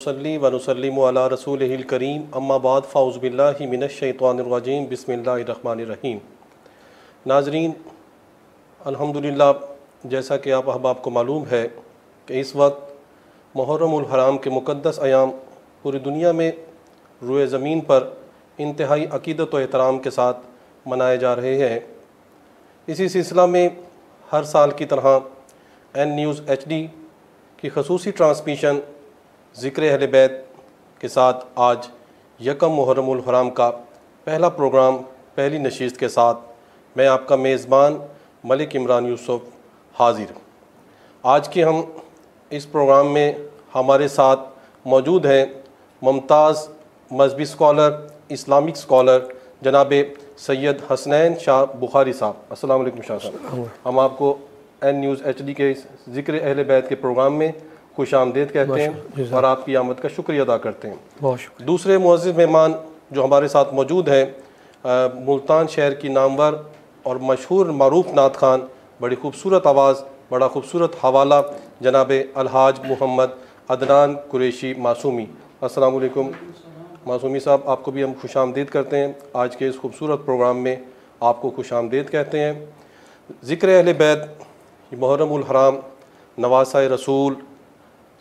सल्ली व नुसल्लिमु अला रसूलिहिल करीम अम्मा बाद फ़ाउज़ु बिल्लाहि मिनश शैतानिर रजीम बिस्मिल्लाहिर रहमानिर रहीम। नाज़रीन, अल्हम्दुलिल्लाह, जैसा कि आप अहबाब को मालूम है कि इस वक्त मुहर्रमुल हराम के मुक़द्दस अयाम पूरी दुनिया में रुए ज़मीन पर इंतहाई अक़ीदत व एहतराम के साथ मनाए जा रहे हैं। इसी सिलसिला में हर साल की तरह एन न्यूज़ HD की खसूसी ट्रांसमिशन ज़िक्र अहले बैत के साथ आज यकम मुहर्रमुल हराम का पहला प्रोग्राम पहली नशीस्त के साथ मैं आपका मेज़बान मलिक इमरान यूसुफ हाज़िर। आज के हम इस प्रोग्राम में हमारे साथ मौजूद हैं मुमताज़ मज़हबी स्कॉलर, इस्लामिक स्कॉलर जनाब सैयद हसनैन शाह बुखारी साहब। अस्सलाम वालेकुम शाह साहब। हम आपको एन न्यूज़ HD के ज़िक्र अहले बैत के प्रोग्राम में खुश आमदीद कहते हैं और आपकी आमद का शुक्रिया अदा करते हैं। बहुत शुक्रिया। दूसरे मुअज़्ज़िज़ मेहमान जो हमारे साथ मौजूद हैं मुल्तान शहर की नामवर और मशहूर मारूफ नात खान, बड़ी खूबसूरत आवाज़, बड़ा खूबसूरत हवाला, जनाब अलहाज मोहम्मद अदनान कुरैशी मासूमी। अस्सलाम वालेकुम मासूमी साहब, आपको भी हम खुश आमदीद करते हैं। आज के इस खूबसूरत प्रोग्राम में आपको खुश आमदीद कहते हैं। ज़िक्र अहले बैत, मुहर्रमुल हराम, नवासा रसूल,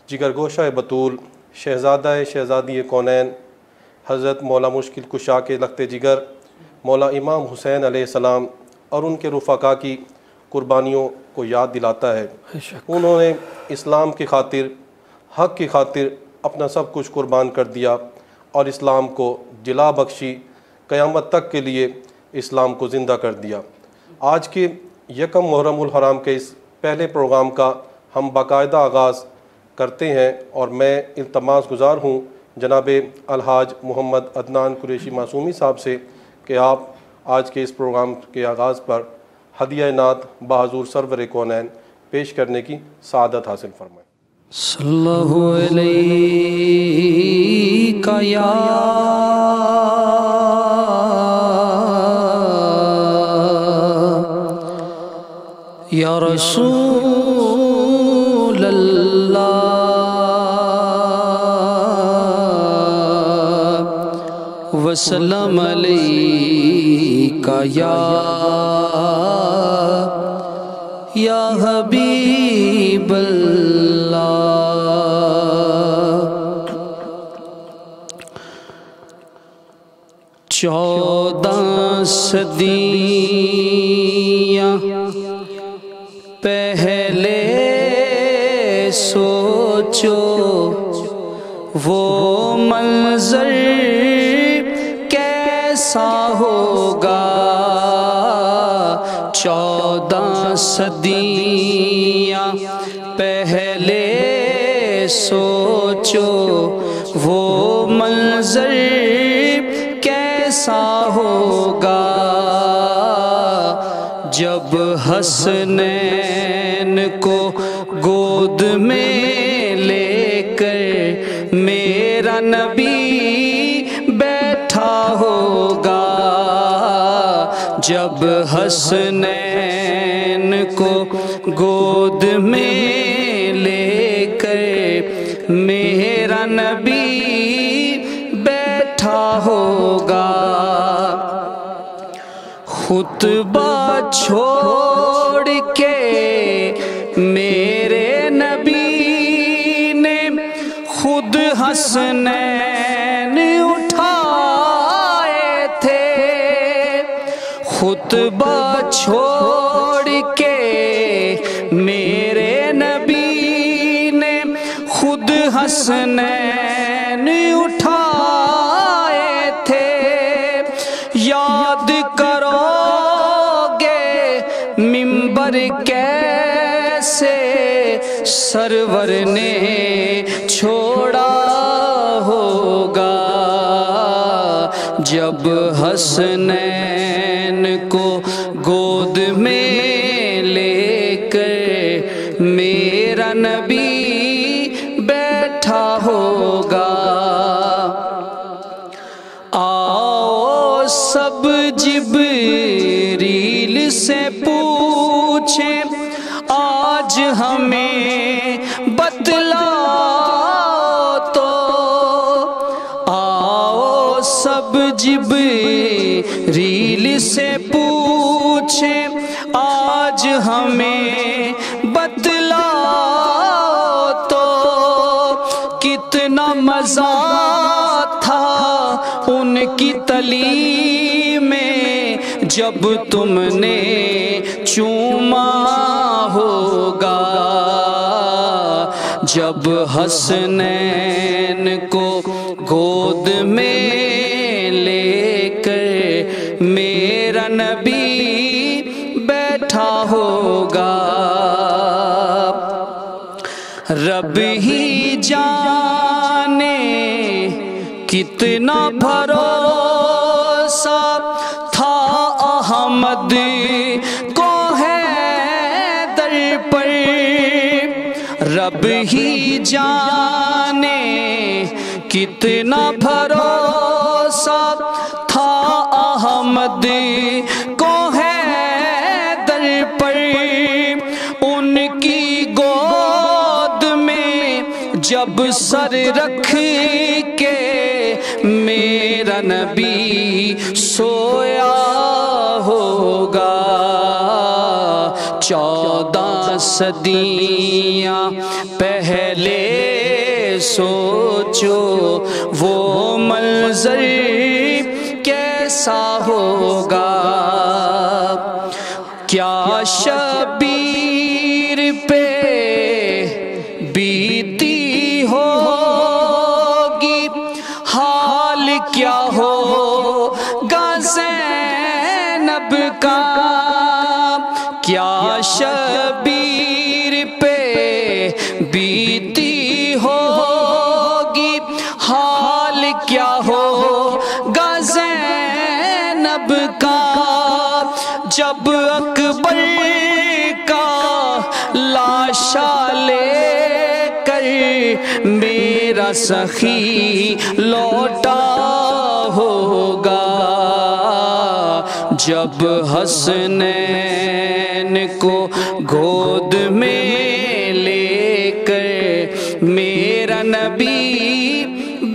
जिगरगोशा बतूल, शहज़ादा शहज़ादी कौनैन, हज़रत मौला मुश्किल कुशा के लख्ते जिगर मौला इमाम हुसैन अलैहिस्सलाम और उनके रुफ़ाका की कुर्बानियों को याद दिलाता है। उन्होंने इस्लाम की खातिर, हक़ की खातिर अपना सब कुछ कुर्बान कर दिया और इस्लाम को जिला बख्शी, क़यामत तक के लिए इस्लाम को ज़िंदा कर दिया। आज के यकम मुहर्रमुल हराम के इस पहले प्रोग्राम का हम बाकायदा आगाज़ करते हैं और मैं इल्तमास गुज़ार हूँ जनाब अलहाज मोहम्मद अदनान कुरैशी मासूमी साहब से कि आप आज के इस प्रोग्राम के आगाज़ पर हदिया नात बहाज़ुर सरवर कौनैन पेश करने की सआदत हासिल फरमाएँ। सल्लल्लाहु अलैहि या या रसूल अल्लाह वसल्लम अलैका या हबीब अल्लाह। 14 सदियाँ पहले सोचो वो मंजर कैसा होगा। 14 सदियाँ पहले सोचो वो मंजर कैसा होगा जब हसनैन को गोद में लेकर मेरा नबी बैठा होगा। जब हसनैन को गोद में लेकर मेरा नबी बैठा होगा। खुतबा छोड़ के मेरे नबी ने खुद हसनैन उठाए थे। खुतबा छोड़ के मेरे नबी ने खुद हसनैन उठाए थे। याद करोगे मिंबर कैसे सरवर ने छोड़ा होगा जब हसनैन को गोद में लेकर मेरा नबी बैठा होगा। आओ सब जिब्रील से पूछें आज हमें बतलाओ तो सब जिब्रील से पूछे आज हमें बतलाओ तो कितना मजा था उनकी तलीम में जब तुमने चूमा होगा। जब हसनैन को गोद में लेकर मेरा नबी बैठा होगा। रब ही जाने कितना भरोसा था अहमद को है दर पर। रब ही जाने कितना भरोसा था अहमद को है दर पर। उनकी गोद में जब सर रख के मेरा नबी सोया होगा। 14 सदियाँ पहले सोचो वो मंजर कैसा होगा। क्या शबीर पे बीती होगी, हाल क्या होगा ज़ैनब का। क्या शबीर पे बीती होगी, हाल क्या होगा ज़ैनब का। जब अकबर का लाशा लेकर मेरा सखी लौटा होगा। जब हसनैन को गोद में लेकर मेरा नबी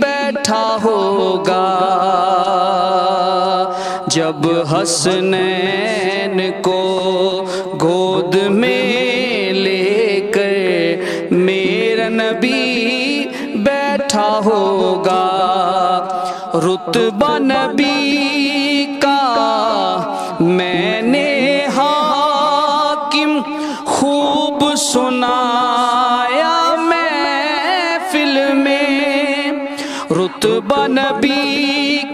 बैठा होगा। जब हसनैन को गोद में लेकर मेरा नबी बैठा होगा। रुतबा नबी का मैंने हाकिम खूब सुनाया महफिल में। रुतबा नबी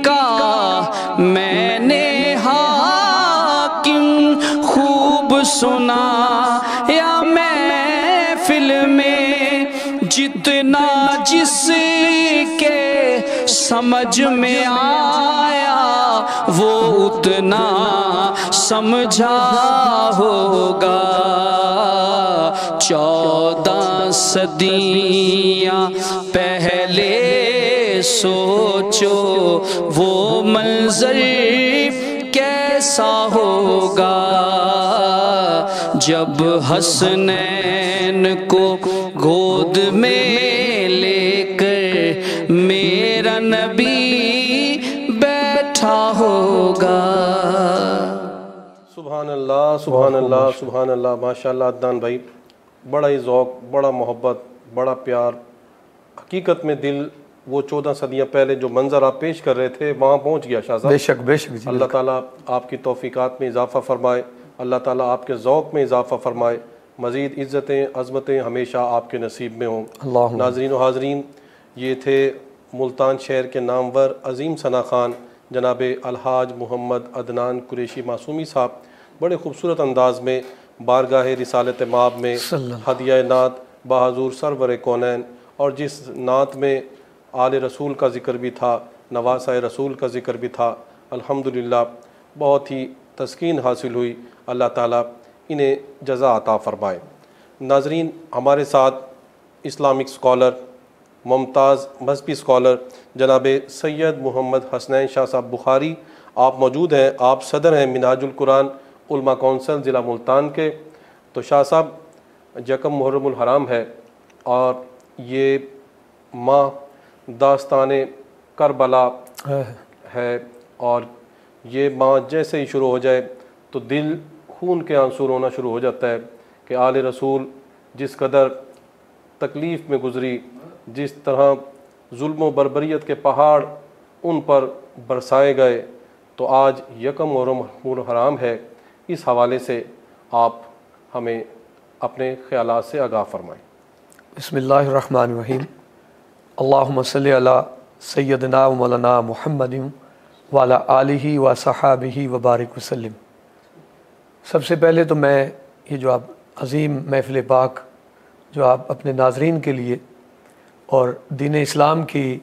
का मैंने हाकिम खूब सुनाया महफिल में। जितना जिसके समझ में आया वो उतना समझा होगा। 14 सदियाँ पहले सोचो वो मंजर कैसा होगा। जब हसनैन को गोद में लेकर मेरा नबी बैठा होगा। सुभान अल्लाह, सुभान अल्लाह, सुभान अल्लाह। माशाअल्लाह अदनान भाई, बड़ा ही ज़ौक़, बड़ा मोहब्बत, बड़ा प्यार। हकीकत में दिल वो 14 सदियाँ पहले जो मंज़र आप पेश कर रहे थे वहाँ पहुँच गया शाह साहब। बेशक बेशक जी। अल्लाह ताला आपकी तौफ़ीक़ात में इजाफ़ा फ़रमाए, अल्लाह ताला आपके ज़ौक़ में इजाफ़ा फ़रमाए, मज़ीद इज़्ज़तें अज़मतें हमेशा आपके नसीब में हों। नाज़रीन व हाज़रीन, ये थे मुल्तान शहर के नामवर अज़ीम सना ख़ान जनाब अलहाज मोहम्मद अदनान कुरैशी मासूमी साहब बड़े ख़ूबसूरत अंदाज़ में बारगाह रिसालत माब में हदिया नात बहाज़ुर सरवर कौनैन, और जिस नात में आल रसूल का ज़िक्र भी था, नवासा रसूल का ज़िक्र भी था, अल्हम्दुलिल्लाह बहुत ही तस्कीन हासिल हुई। अल्लाह ताला इन्हें जज़ा अता फ़रमाए। नाज़रीन, हमारे साथ इस्लामिक स्कॉलर, मुमताज़ मज़हबी स्कॉलर जनाब सैयद मोहम्मद हसनैन शाह साहब बुखारी आप मौजूद हैं। आप सदर हैं मिनहाजुल कुरान उलमा कौंसल ज़िला मुल्तान के। तो शाह साहब, यकम मुहर्रमुल हराम है और ये माह दास्तान करबला है, और ये माह जैसे ही शुरू हो जाए तो दिल खून के आंसू रोना शुरू हो जाता है कि आले रसूल जिस कदर तकलीफ़ में गुज़री, जिस तरह जुल्म व बर्बरियत के पहाड़ उन पर बरसाए गए, तो आज यकम मुहर्रम हराम है। इस हवाले से आप हमें अपने ख़यालात से आगाह फरमाएँ। बिस्मिल्लाहिर्रहमानिर्रहीम। अल्लाहुम्मा सल्लि अला सय्यदना व मौलाना मुहम्मदिन व अला आलिहि व सहाबिहि व बारिक वसल्लम। सबसे पहले तो मैं ये जो आप अज़ीम महफ़िल पाक जो आप अपने नाज़रीन के लिए और दीन इस्लाम की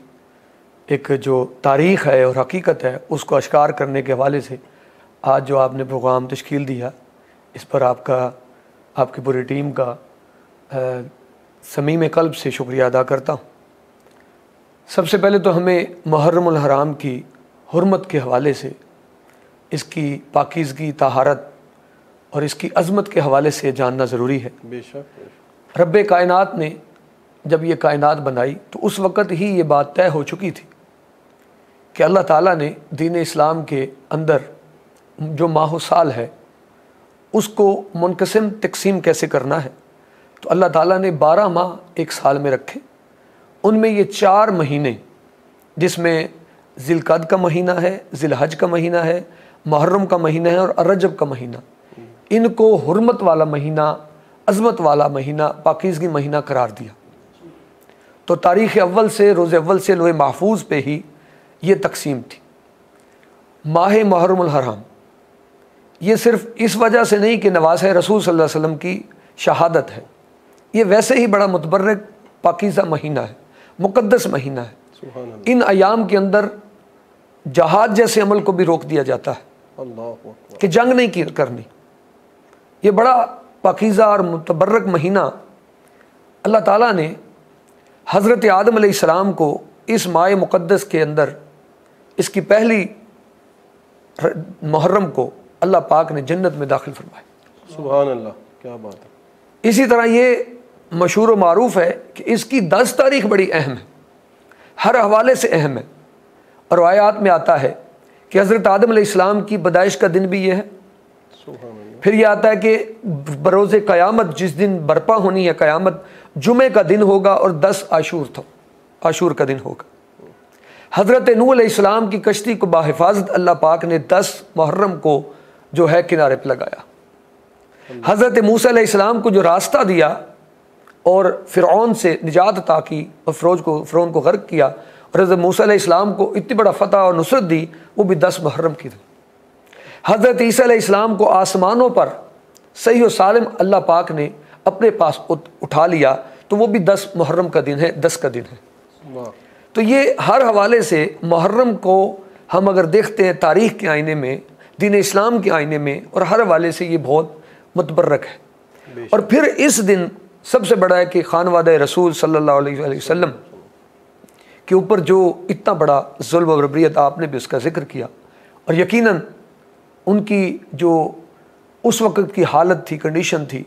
एक जो तारीख़ है और हकीकत है उसको अश्कार करने के हवाले से आज जो आपने प्रोग्राम तश्कील दिया, इस पर आपकी पूरी टीम का समीम क़ल्ब से शुक्रिया अदा करता हूँ। सबसे पहले तो हमें मुहर्रमुल हराम की हुर्मत के हवाले से, इसकी पाकीज़गी, तहारत और इसकी अज़मत के हवाले से जानना ज़रूरी है। बेशक रब्बे कायनात ने जब ये कायनात बनाई तो उस वक़्त ही ये बात तय हो चुकी थी कि अल्लाह ताला ने दीन इस्लाम के अंदर जो माह साल है उसको मुनक़सिम तक़सीम कैसे करना है। तो अल्लाह ताला ने 12 माह एक साल में रखे। उनमें ये 4 महीने जिसमें ज़िलक़द का महीना है, ज़िलहज का महीना है, मुहर्रम का महीना है और रजब का महीना, इनको हुर्मत वाला महीना, अज़मत वाला महीना, पाकीज़गी महीना करार दिया। तो तारीख़ अव्वल से, रोज़ अव्वल से लोहे महफूज पे ही ये तकसीम थी। माह मुहर्रमुल हराम ये सिर्फ़ इस वजह से नहीं कि नवाज़ रसूल सल्लल्लाहु अलैहि वसल्लम की शहादत है, ये वैसे ही बड़ा मुतबर्रक पाकीज़ा महीना है, मुक़द्दस महीना है। इन अयाम के अंदर जहाद जैसे अमल को भी रोक दिया जाता है कि जंग नहीं करनी। ये बड़ा पाकीज़ा और मुतबर्रक महीना अल्लाह ताला ने हज़रत आदम अलैहिस्सलाम को इस माह मुक़द्दस के अंदर, इसकी पहली मुहर्रम को अल्लाह पाक ने जन्नत में दाखिल फरमाया। सुभान अल्लाह, क्या बात है। इसी तरह ये मशहूर व मारूफ़ है कि इसकी 10 तारीख़ बड़ी अहम है, हर हवाले से अहम है। और आयात में आता है कि हज़रत आदम अलैहिस्सलाम की पैदाइश का दिन भी ये है। फिर ये आता है कि बरोज़े क़यामत जिस दिन बर्पा होनी है क़यामत, जुमे का दिन होगा और 10 आशूर का दिन होगा। हज़रत नूह अलैहिस्सलाम की कश्ती को बाहिफाजत अल्लाह पाक ने 10 मुहर्रम को जो है किनारे पर लगाया। हज़रत मूसा अलैहिस्सलाम को जो रास्ता दिया और फ़िरऔन से निजात अता की और फ़िरौन को गर्क किया, और हज़रत मूसा अलैहिस्सलाम को इतनी बड़ा फ़तह और नुसरत दी, वो भी 10 मुहर्रम की थी। हज़रत ईसा अलैहिस्सलाम को आसमानों पर सही और सालिम अल्लाह पाक ने अपने पास उठा लिया, तो वो भी 10 मुहर्रम का दिन है, 10 का दिन है। तो ये हर हवाले से मुहर्रम को हम अगर देखते हैं तारीख़ के आईने में, दीन इस्लाम के आईने में, और हर हवाले से ये बहुत मुतबर्रक है। और फिर इस दिन सबसे बड़ा है कि खानवादा रसूल सल्लल्लाहु अलैहि वसल्लम के ऊपर जो इतना बड़ा जुल्म व बर्बरियत, आपने भी उसका ज़िक्र किया, और यकीनन उनकी जो उस वक़्त की हालत थी, कंडीशन थी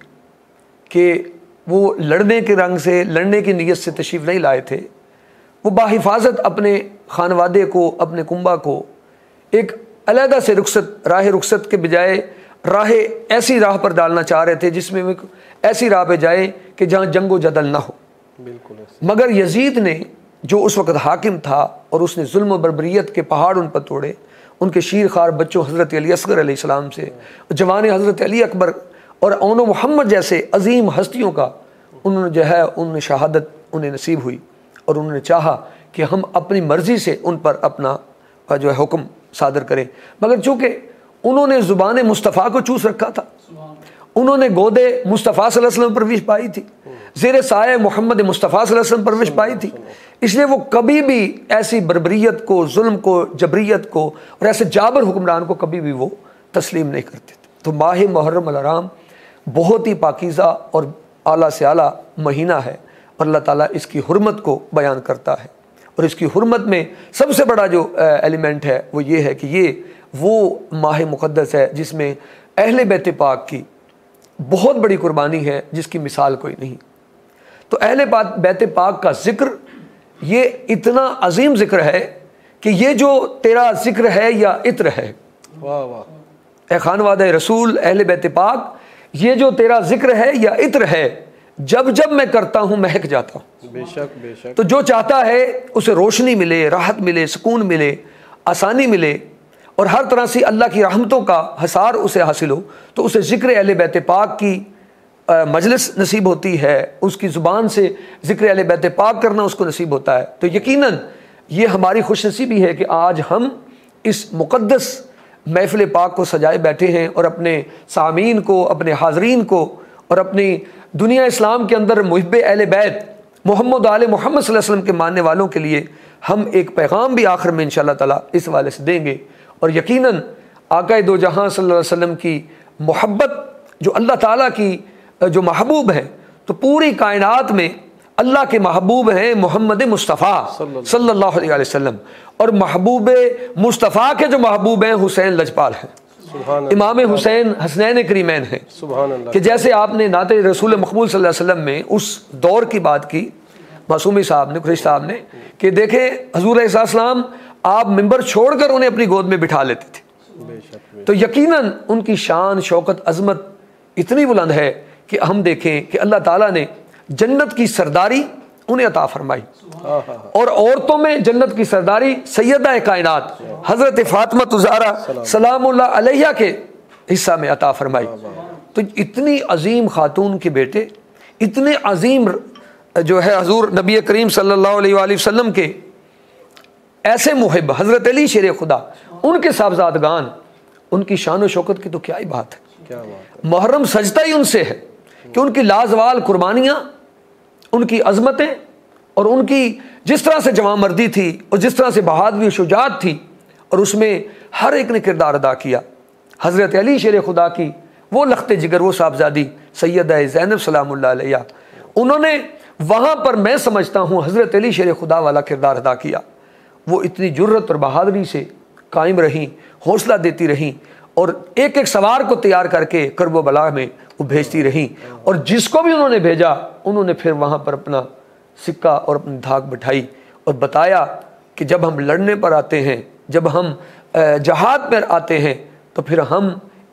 कि वो लड़ने के रंग से, लड़ने की नीयत से तशरीफ़ नहीं लाए थे। वो बाहिफाजत अपने खानवादे को, अपने कुंबा को एक अलहदा से राह रुखसत के बजाय राह ऐसी राह पर डालना चाह रहे थे जिसमें वो ऐसी राह पे जाए कि जहाँ जंग व जदल ना हो। बिल्कुल। मगर यजीद ने जो उस वक़्त हाकिम था और उसने जुल्म व बर्बरियत के पहाड़ उन पर तोड़े, उनके शीर खार बच्चों हज़रत अली असगर अलैहिस्सलाम से, जवान हज़रत अली अकबर और औनो मोहम्मद जैसे अजीम हस्तियों का उन्होंने जो है उन्हें शहादत उन्हें नसीब हुई, और उन्होंने चाहा कि हम अपनी मर्ज़ी से उन पर अपना जो है हुक्म सादर करें। मगर चूँकि उन्होंने ज़ुबान मुस्तफ़ा को चूस रखा था, उन्होंने गोदे मुस्तफ़ा सल्लल्लाहु अलैहि वसल्लम परवरिश पाई थी, ज़ेर साए मोहम्मद मुस्तफ़ा सल्लल्लाहु अलैहि वसल्लम परवरिश पाई थी, इसलिए वो कभी भी ऐसी बर्बरियत को, जुल्म को, जबरियत को और ऐसे जाबर हुक्मरान को कभी भी वो तस्लीम नहीं करते थे। तो माह मुहर्रम हराम बहुत ही पाकीज़ा और आला से आला महीना है, और अल्लाह ताला इसकी हुर्मत को बयान करता है। और इसकी हुर्मत में सबसे बड़ा जो एलिमेंट है वो ये है कि ये वो माह मुक़द्दस है जिसमें अहले बैत पाक की बहुत बड़ी कुर्बानी है जिसकी मिसाल कोई नहीं। तो अहले बैत पाक का ज़िक्र ये इतना अजीम ज़िक्र है कि ये जो तेरा जिक्र है या इत्र है, वाह वाह, ए खानवादा रसूल अहले बैत पाक, ये जो तेरा जिक्र है या इत्र है, जब जब मैं करता हूँ महक जाता हूँ। बेशक बेशक। तो जो चाहता है उसे रोशनी मिले, राहत मिले, सुकून मिले, आसानी मिले और हर तरह से अल्लाह की रहमतों का हसार उसे हासिल हो, तो उसे ज़िक्र अहले बैत पाक की मजलिस नसीब होती है, उसकी ज़ुबान से ज़िक्र अहले बैत पाक करना उसको नसीब होता है। तो यकीनन ये हमारी खुशनसीबी है कि आज हम इस मुक़द्दस महफ़िल पाक को सजाए बैठे हैं और अपने सामीन को, अपने हाज़रीन को और अपनी दुनिया इस्लाम के अंदर मुहिब्बे अहले बैत मोहम्मद आले मोहम्मद सल्लल्लाहु अलैहि वसल्लम के मानने वालों के लिए हम एक पैगाम भी आखिर में इंशाअल्लाह ताला इस वाले से देंगे। और यकीनन आका दो जहां सल्लल्लाहु अलैहि वसल्लम की मोहब्बत जो अल्लाह ताला की जो महबूब है, तो पूरी कायनात में अल्लाह के महबूब हैं मोहम्मद मुस्तफ़ा सल्लल्लाहु अलैहि वसल्लम, और महबूब मुस्तफ़ा के जो महबूब हैं हुसैन लजपाल हैं, इमाम हुसैन हसनैन करीमैन हैं। सुभान अल्लाह। कि जैसे आपने नाते रसूल मकबूल सल्लल्लाहु अलैहि वसल्लम में उस दौर की बात की मासूमी साहब ने, कुरैश साहब ने, कि देखे हजूर अलैहिस्सलाम आप मिंबर छोड़कर उन्हें अपनी गोद में बिठा लेते थे। बेशक। तो यकीनन उनकी शान, शौकत, अजमत इतनी बुलंद है कि हम देखें कि अल्लाह ताला ने जन्नत की सरदारी उन्हें अता फरमाई, और औरतों में जन्नत की सरदारी सैयदा कायनात हज़रत फातिमा ज़हरा सलामुल्लाह अलैहा के हिस्सा में अता फरमाई। तो इतनी अजीम खातून के बेटे, इतने अजीम जो है हजूर नबी करीम सल्लल्लाहु अलैहि वसल्लम के ऐसे मुहिब हज़रत अली शेर खुदा, उनके साहबजादगान, उनकी शान व शौकत की तो क्या ही बात है। क्या बात है। मुहर्रम सजता ही उनसे है कि उनकी लाजवाल कुर्बानियाँ, उनकी अजमतें और उनकी जिस तरह से जवामर्दी थी और जिस तरह से बहादुरी शुजात थी, और उसमें हर एक ने किरदार अदा किया। हज़रत अली शेर खुदा की वो लख्ते जिगर, वो साहबजादी सैयदा ज़ैनब सलामुल्लाह अलैहा, उन्होंने वहाँ पर मैं समझता हूँ हज़रत अली शेर खुदा वाला किरदार अदा किया। वो इतनी जुर्रत और बहादुरी से कायम रहीं, हौसला देती रहीं, और एक एक सवार को तैयार करके करबो बला में वो भेजती रहीं, और जिसको भी उन्होंने भेजा उन्होंने फिर वहाँ पर अपना सिक्का और अपनी धाक बिठाई और बताया कि जब हम लड़ने पर आते हैं, जब हम जहाद पर आते हैं, तो फिर हम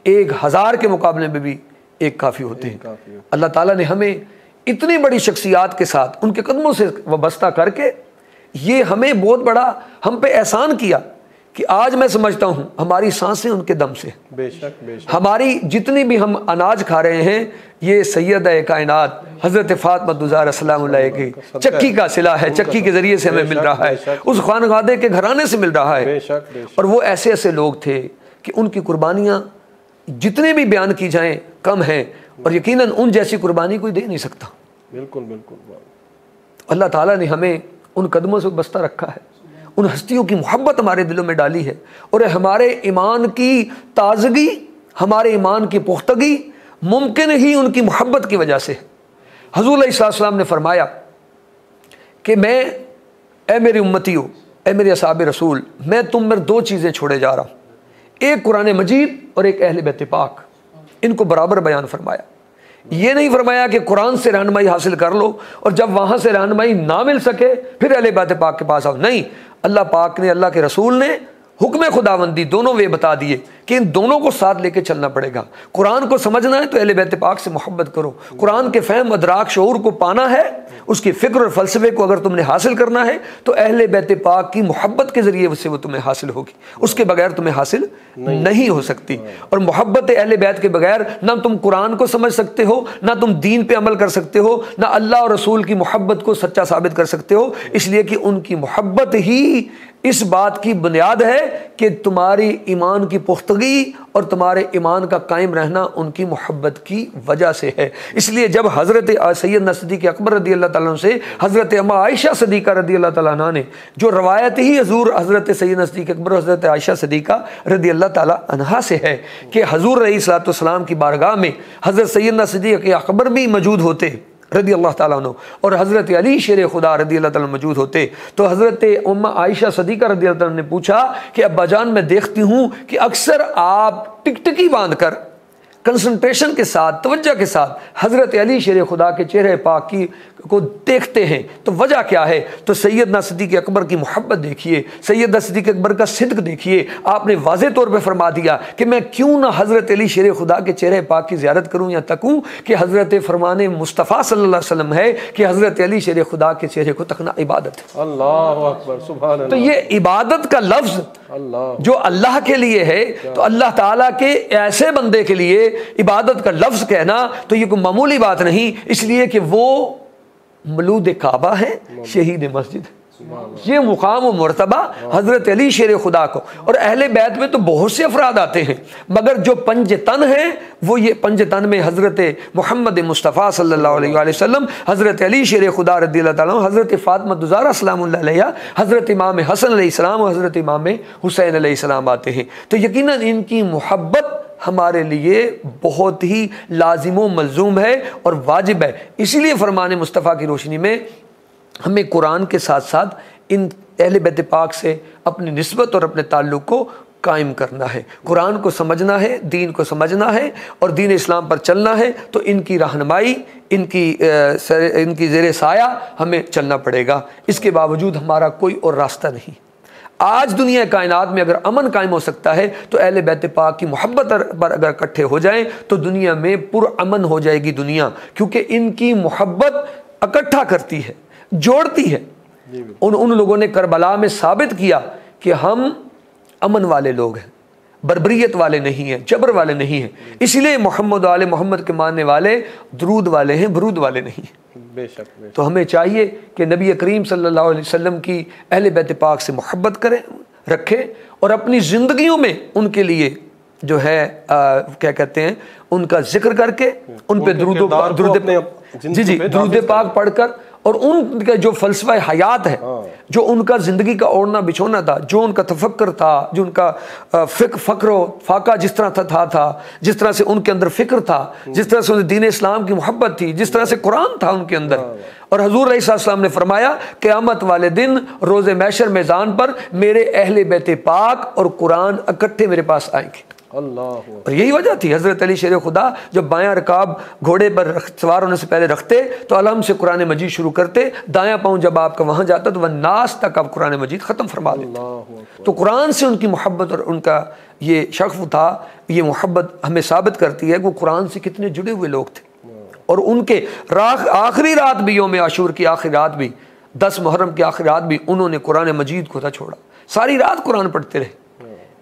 1000 के मुकाबले में भी एक काफ़ी होते हैं। अल्लाह ताला ने हमें इतनी बड़ी शख्सियात के साथ उनके कदमों से वाबस्ता करके ये हमें बहुत बड़ा हम पे एहसान किया कि आज मैं समझता हूँ हमारी सांसें उनके दम से। बेशक बेशक। हमारी जितनी भी हम अनाज खा रहे हैं, ये सैयदा कायनात हज़रत फातिमा ज़हरा सलाम अलैहा की चक्की का सिला है, चक्की के ज़रिए से हमें मिल रहा है, उस खानवादे के घराने से मिल रहा है। बेशक बेशक। और वो ऐसे ऐसे लोग थे कि उनकी कुर्बानियाँ जितने भी बयान की जाएँ कम हैं, और यकीनन उन जैसी कुर्बानी कोई दे नहीं सकता। बिल्कुल बिल्कुल। अल्लाह ताला ने हमें उन कदमों से बस्ता रखा है, उन हस्तियों की मोहब्बत हमारे दिलों में डाली है, और हमारे ईमान की ताजगी, हमारे ईमान की पुख्तगी मुमकिन ही उनकी मोहब्बत की वजह से है। हज़ूर अलैहिस्सलाम ने फरमाया कि मैं, ए मेरी उम्मतियों, ए मेरे असहाब रसूल, मैं तुम में 2 चीज़ें छोड़े जा रहा हूँ, एक कुरान मजीद और एक अहले बैत पाक। इनको बराबर बयान फरमाया। ये नहीं फरमाया कि कुरान से रहनुमाई हासिल कर लो और जब वहाँ से रहनुमाई ना मिल सके फिर अहले बैत पाक के पास आओ। नहीं, अल्लाह पाक ने, अल्लाह के रसूल ने हुक्म खुदाबंदी दोनों वे बता दिए कि इन दोनों को साथ लेके चलना पड़ेगा। कुरान को समझना है तो अहले बैत पाक से मोहब्बत करो। कुरान के फ़हम, अदराक, शऊर को पाना है, उसकी फ़िक्र और फ़लसफ़े को अगर तुमने हासिल करना है तो अहले बैत पाक की मोहब्बत के ज़रिए से वो तुम्हें हासिल होगी, उसके बगैर तुम्हें हासिल नहीं हो सकती। और मोहब्बत अहले बैत के बगैर ना तुम कुरान को समझ सकते हो, ना तुम दीन पे अमल कर सकते हो, ना अल्लाह और रसूल की मोहब्बत को सच्चा साबित कर सकते हो। इसलिए कि उनकी मोहब्बत ही इस बात की बुनियाद है कि तुम्हारी ईमान की पुख्तगी और तुम्हारे ईमान का कायम रहना उनकी मोहब्बत की वजह से है। इसलिए जब हज़रत सैयदना सिद्दीक़ अकबर रदी अल्लाह ताला अन्हु से हज़रत अम्मा आयशा सिद्दीक़ा रदी अल्लाह ताला अन्हा ने जो रवायत ही हज़ूर हज़रत सैयदना सिद्दीक़ अकबर हज़रत आयशा सिद्दीक़ा रदी अल्लाह ताला अन्हा से है कि हज़ूर अलैहिस्सलाम की बारगाह में हज़रत सैयदना सिद्दीक़ अकबर भी मौजूद होते रदी अल्लाह ताला अन्हु, और हज़रत अली शेर खुदा रदी अल्लाह ताला मौजूद होते। तो हज़रत उम्मा आयशा सिद्दीक़ा रदी अल्लाह ताला ने पूछा कि अब्बा जान, मैं देखती हूँ कि अक्सर आप टिकटिकी बांध कर कंसंट्रेशन के साथ, तवज्जो के साथ हज़रत अली शेर खुदा के चेहरे पाक की को देखते हैं तो वजह क्या है? तो सैयदना सिद्दीक़ अकबर की मोहब्बत देखिए, सैयदना सिद्दीक़ अकबर का सिद्क़ देखिए। आपने वाज़े तौर पे फरमा दिया कि मैं क्यों ना हज़रत अली शेर खुदा के चेहरे पाक की ज़ियारत करूँ या तकूँ कि हज़रत फरमाने मुस्तफ़ा सल्लल्लाहु अलैहि वसल्लम है कि हज़रत अली शेर खुदा के चेहरे को तकना इबादत है। अल्लाह अकबर, सुभान अल्लाह। तो ये इबादत का लफ्ज़ जो अल्लाह के लिए है, तो अल्लाह ताला के ऐसे बंदे के लिए इबादत का लफ्ज़ कहना तो ये कोई मामूली बात नहीं, इसलिए कि वो मलूद काबा है, शहीद मस्जिद। ये मुकाम और मर्तबा हज़रत अली शेर खुदा को। और अहले बैत में तो बहुत से अफराद आते हैं, मगर जो पंजतन है वो ये पंजतन में हज़रत मोहम्मद मुस्तफ़ा सल्लल्लाहु अलैहि वसल्लम, हज़रत अली शेर खुदा रज़ियल्लाहु ताला अन्हु, हज़रत फ़ातिमा ज़हरा सलामुल्लाह अलैहा, हज़रत इमाम हसन अलैहिस्सलाम और हज़रत इमाम हुसैन अलैहिस्सलाम आते हैं। तो यकीनन इनकी मोहब्बत हमारे लिए बहुत ही लाजिम व मलजूम है और वाजिब है। इसीलिए फ़रमान मुस्तफ़ा की रोशनी में हमें कुरान के साथ साथ इन अहले बैत पाक से अपनी निस्बत और अपने ताल्लुक़ को कायम करना है। कुरान को समझना है, दीन को समझना है और दीन इस्लाम पर चलना है, तो इनकी रहनुमाई, इनकी ज़ेरे साया हमें चलना पड़ेगा। इसके बावजूद हमारा कोई और रास्ता नहीं। आज दुनिया कायनात में अगर अमन कायम हो सकता है तो अहले बैत पाक की मोहब्बत पर अगर इकट्ठे हो जाएं तो दुनिया में पुरअमन हो जाएगी दुनिया, क्योंकि इनकी मोहब्बत इकट्ठा करती है, जोड़ती है। उन लोगों ने करबला में साबित किया कि हम अमन वाले लोग हैं, बर्बरियत वाले नहीं हैं, जबर वाले नहीं हैं। इसलिए मोहम्मद वाले, मोहम्मद के मानने वाले दरूद वाले हैं, बरूद वाले नहीं हैं। बेशक। तो हमें चाहिए कि नबी करीम सल्लल्लाहु अलैहि वसल्लम की अहले बैत पाक से मोहब्बत करें, रखें और अपनी ज़िंदगियों में उनके लिए जो है क्या कहते हैं, उनका जिक्र करके उन पे दरूद पाक पढ़कर और उनका जो फ़लसफ़ा हयात है, जो उनका ज़िंदगी का ओढ़ना बिछोना था, जो उनका तफक्कर था, जो उनका फ़क्र फाका जिस तरह था, जिस तरह से उनके अंदर फ़िक्र था, जिस तरह से उन्हें दीन इस्लाम की मोहब्बत थी, जिस तरह से कुरान था उनके अंदर। और हज़ूर अलैहिस्सलाम ने फरमाया क़यामत वाले दिन रोज़े महशर मैदान पर मेरे अहले बैत पाक और कुरान इकट्ठे मेरे पास आएंगे। अल्लाह। और यही वजह थी हज़रत अली शेर खुदा जब बायां रकाब घोड़े पर सवार होने से पहले रखते तो अलहम से कुरान मजीद शुरू करते, दायां पाँव जब आपका वहाँ जाता तो वह नास तक आप कुरान मजीद ख़त्म फरमा देते। तो कुरान से उनकी मोहब्बत और उनका ये शग़फ़ था, ये मोहब्बत हमें साबित करती है कि वो कुरान से कितने जुड़े हुए लोग थे। और उनके आखिरी रात भी, योम आशूर की आखिरी रात भी, 10 मुहर्रम की आखिरी रात भी उन्होंने कुरान मजीद को था छोड़ा, सारी रात कुरान पढ़ते रहे।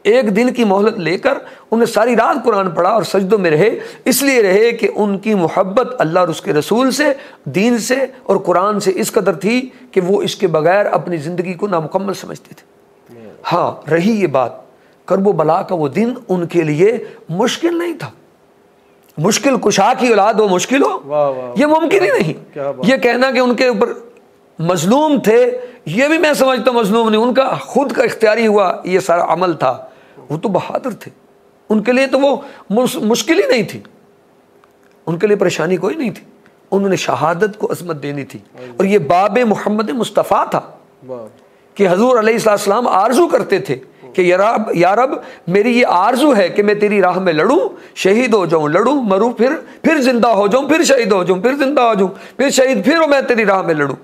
एक दिन की मोहलत लेकर उन्हें सारी रात कुरान पढ़ा और सजदों में रहे, इसलिए रहे कि उनकी मोहब्बत अल्लाह और उसके रसूल से, दीन से और कुरान से इस कदर थी कि वो इसके बगैर अपनी ज़िंदगी को नामुकम्मल समझते थे। हाँ, रही ये बात, करबो बला का वो दिन उनके लिए मुश्किल नहीं था। मुश्किल कुशा की औलाद हो मुश्किल हो, ये मुमकिन ही नहीं। ये कहना कि उनके ऊपर मजलूम थे, ये भी मैं समझता मजलूम नहीं, उनका खुद का इख्तियारी हुआ ये सारा अमल था। वो तो बहादुर थे, उनके लिए तो वो मुश्किल ही नहीं थी, उनके लिए परेशानी कोई नहीं थी। उन्होंने शहादत को अज़मत देनी थी। और ये बाब मोहम्मद मुस्तफ़ा था कि हज़ूर अलैहिस्सलाम आरजू करते थे कि या रब मेरी ये आरजू है कि मैं तेरी राह में लड़ूं, शहीद हो जाऊं, लड़ूं, मरूं, फिर जिंदा हो जाऊं, फिर शहीद हो जाऊं, फिर जिंदा हो जाऊं, फिर शहीद, फिर मैं तेरी राह में लड़ूं।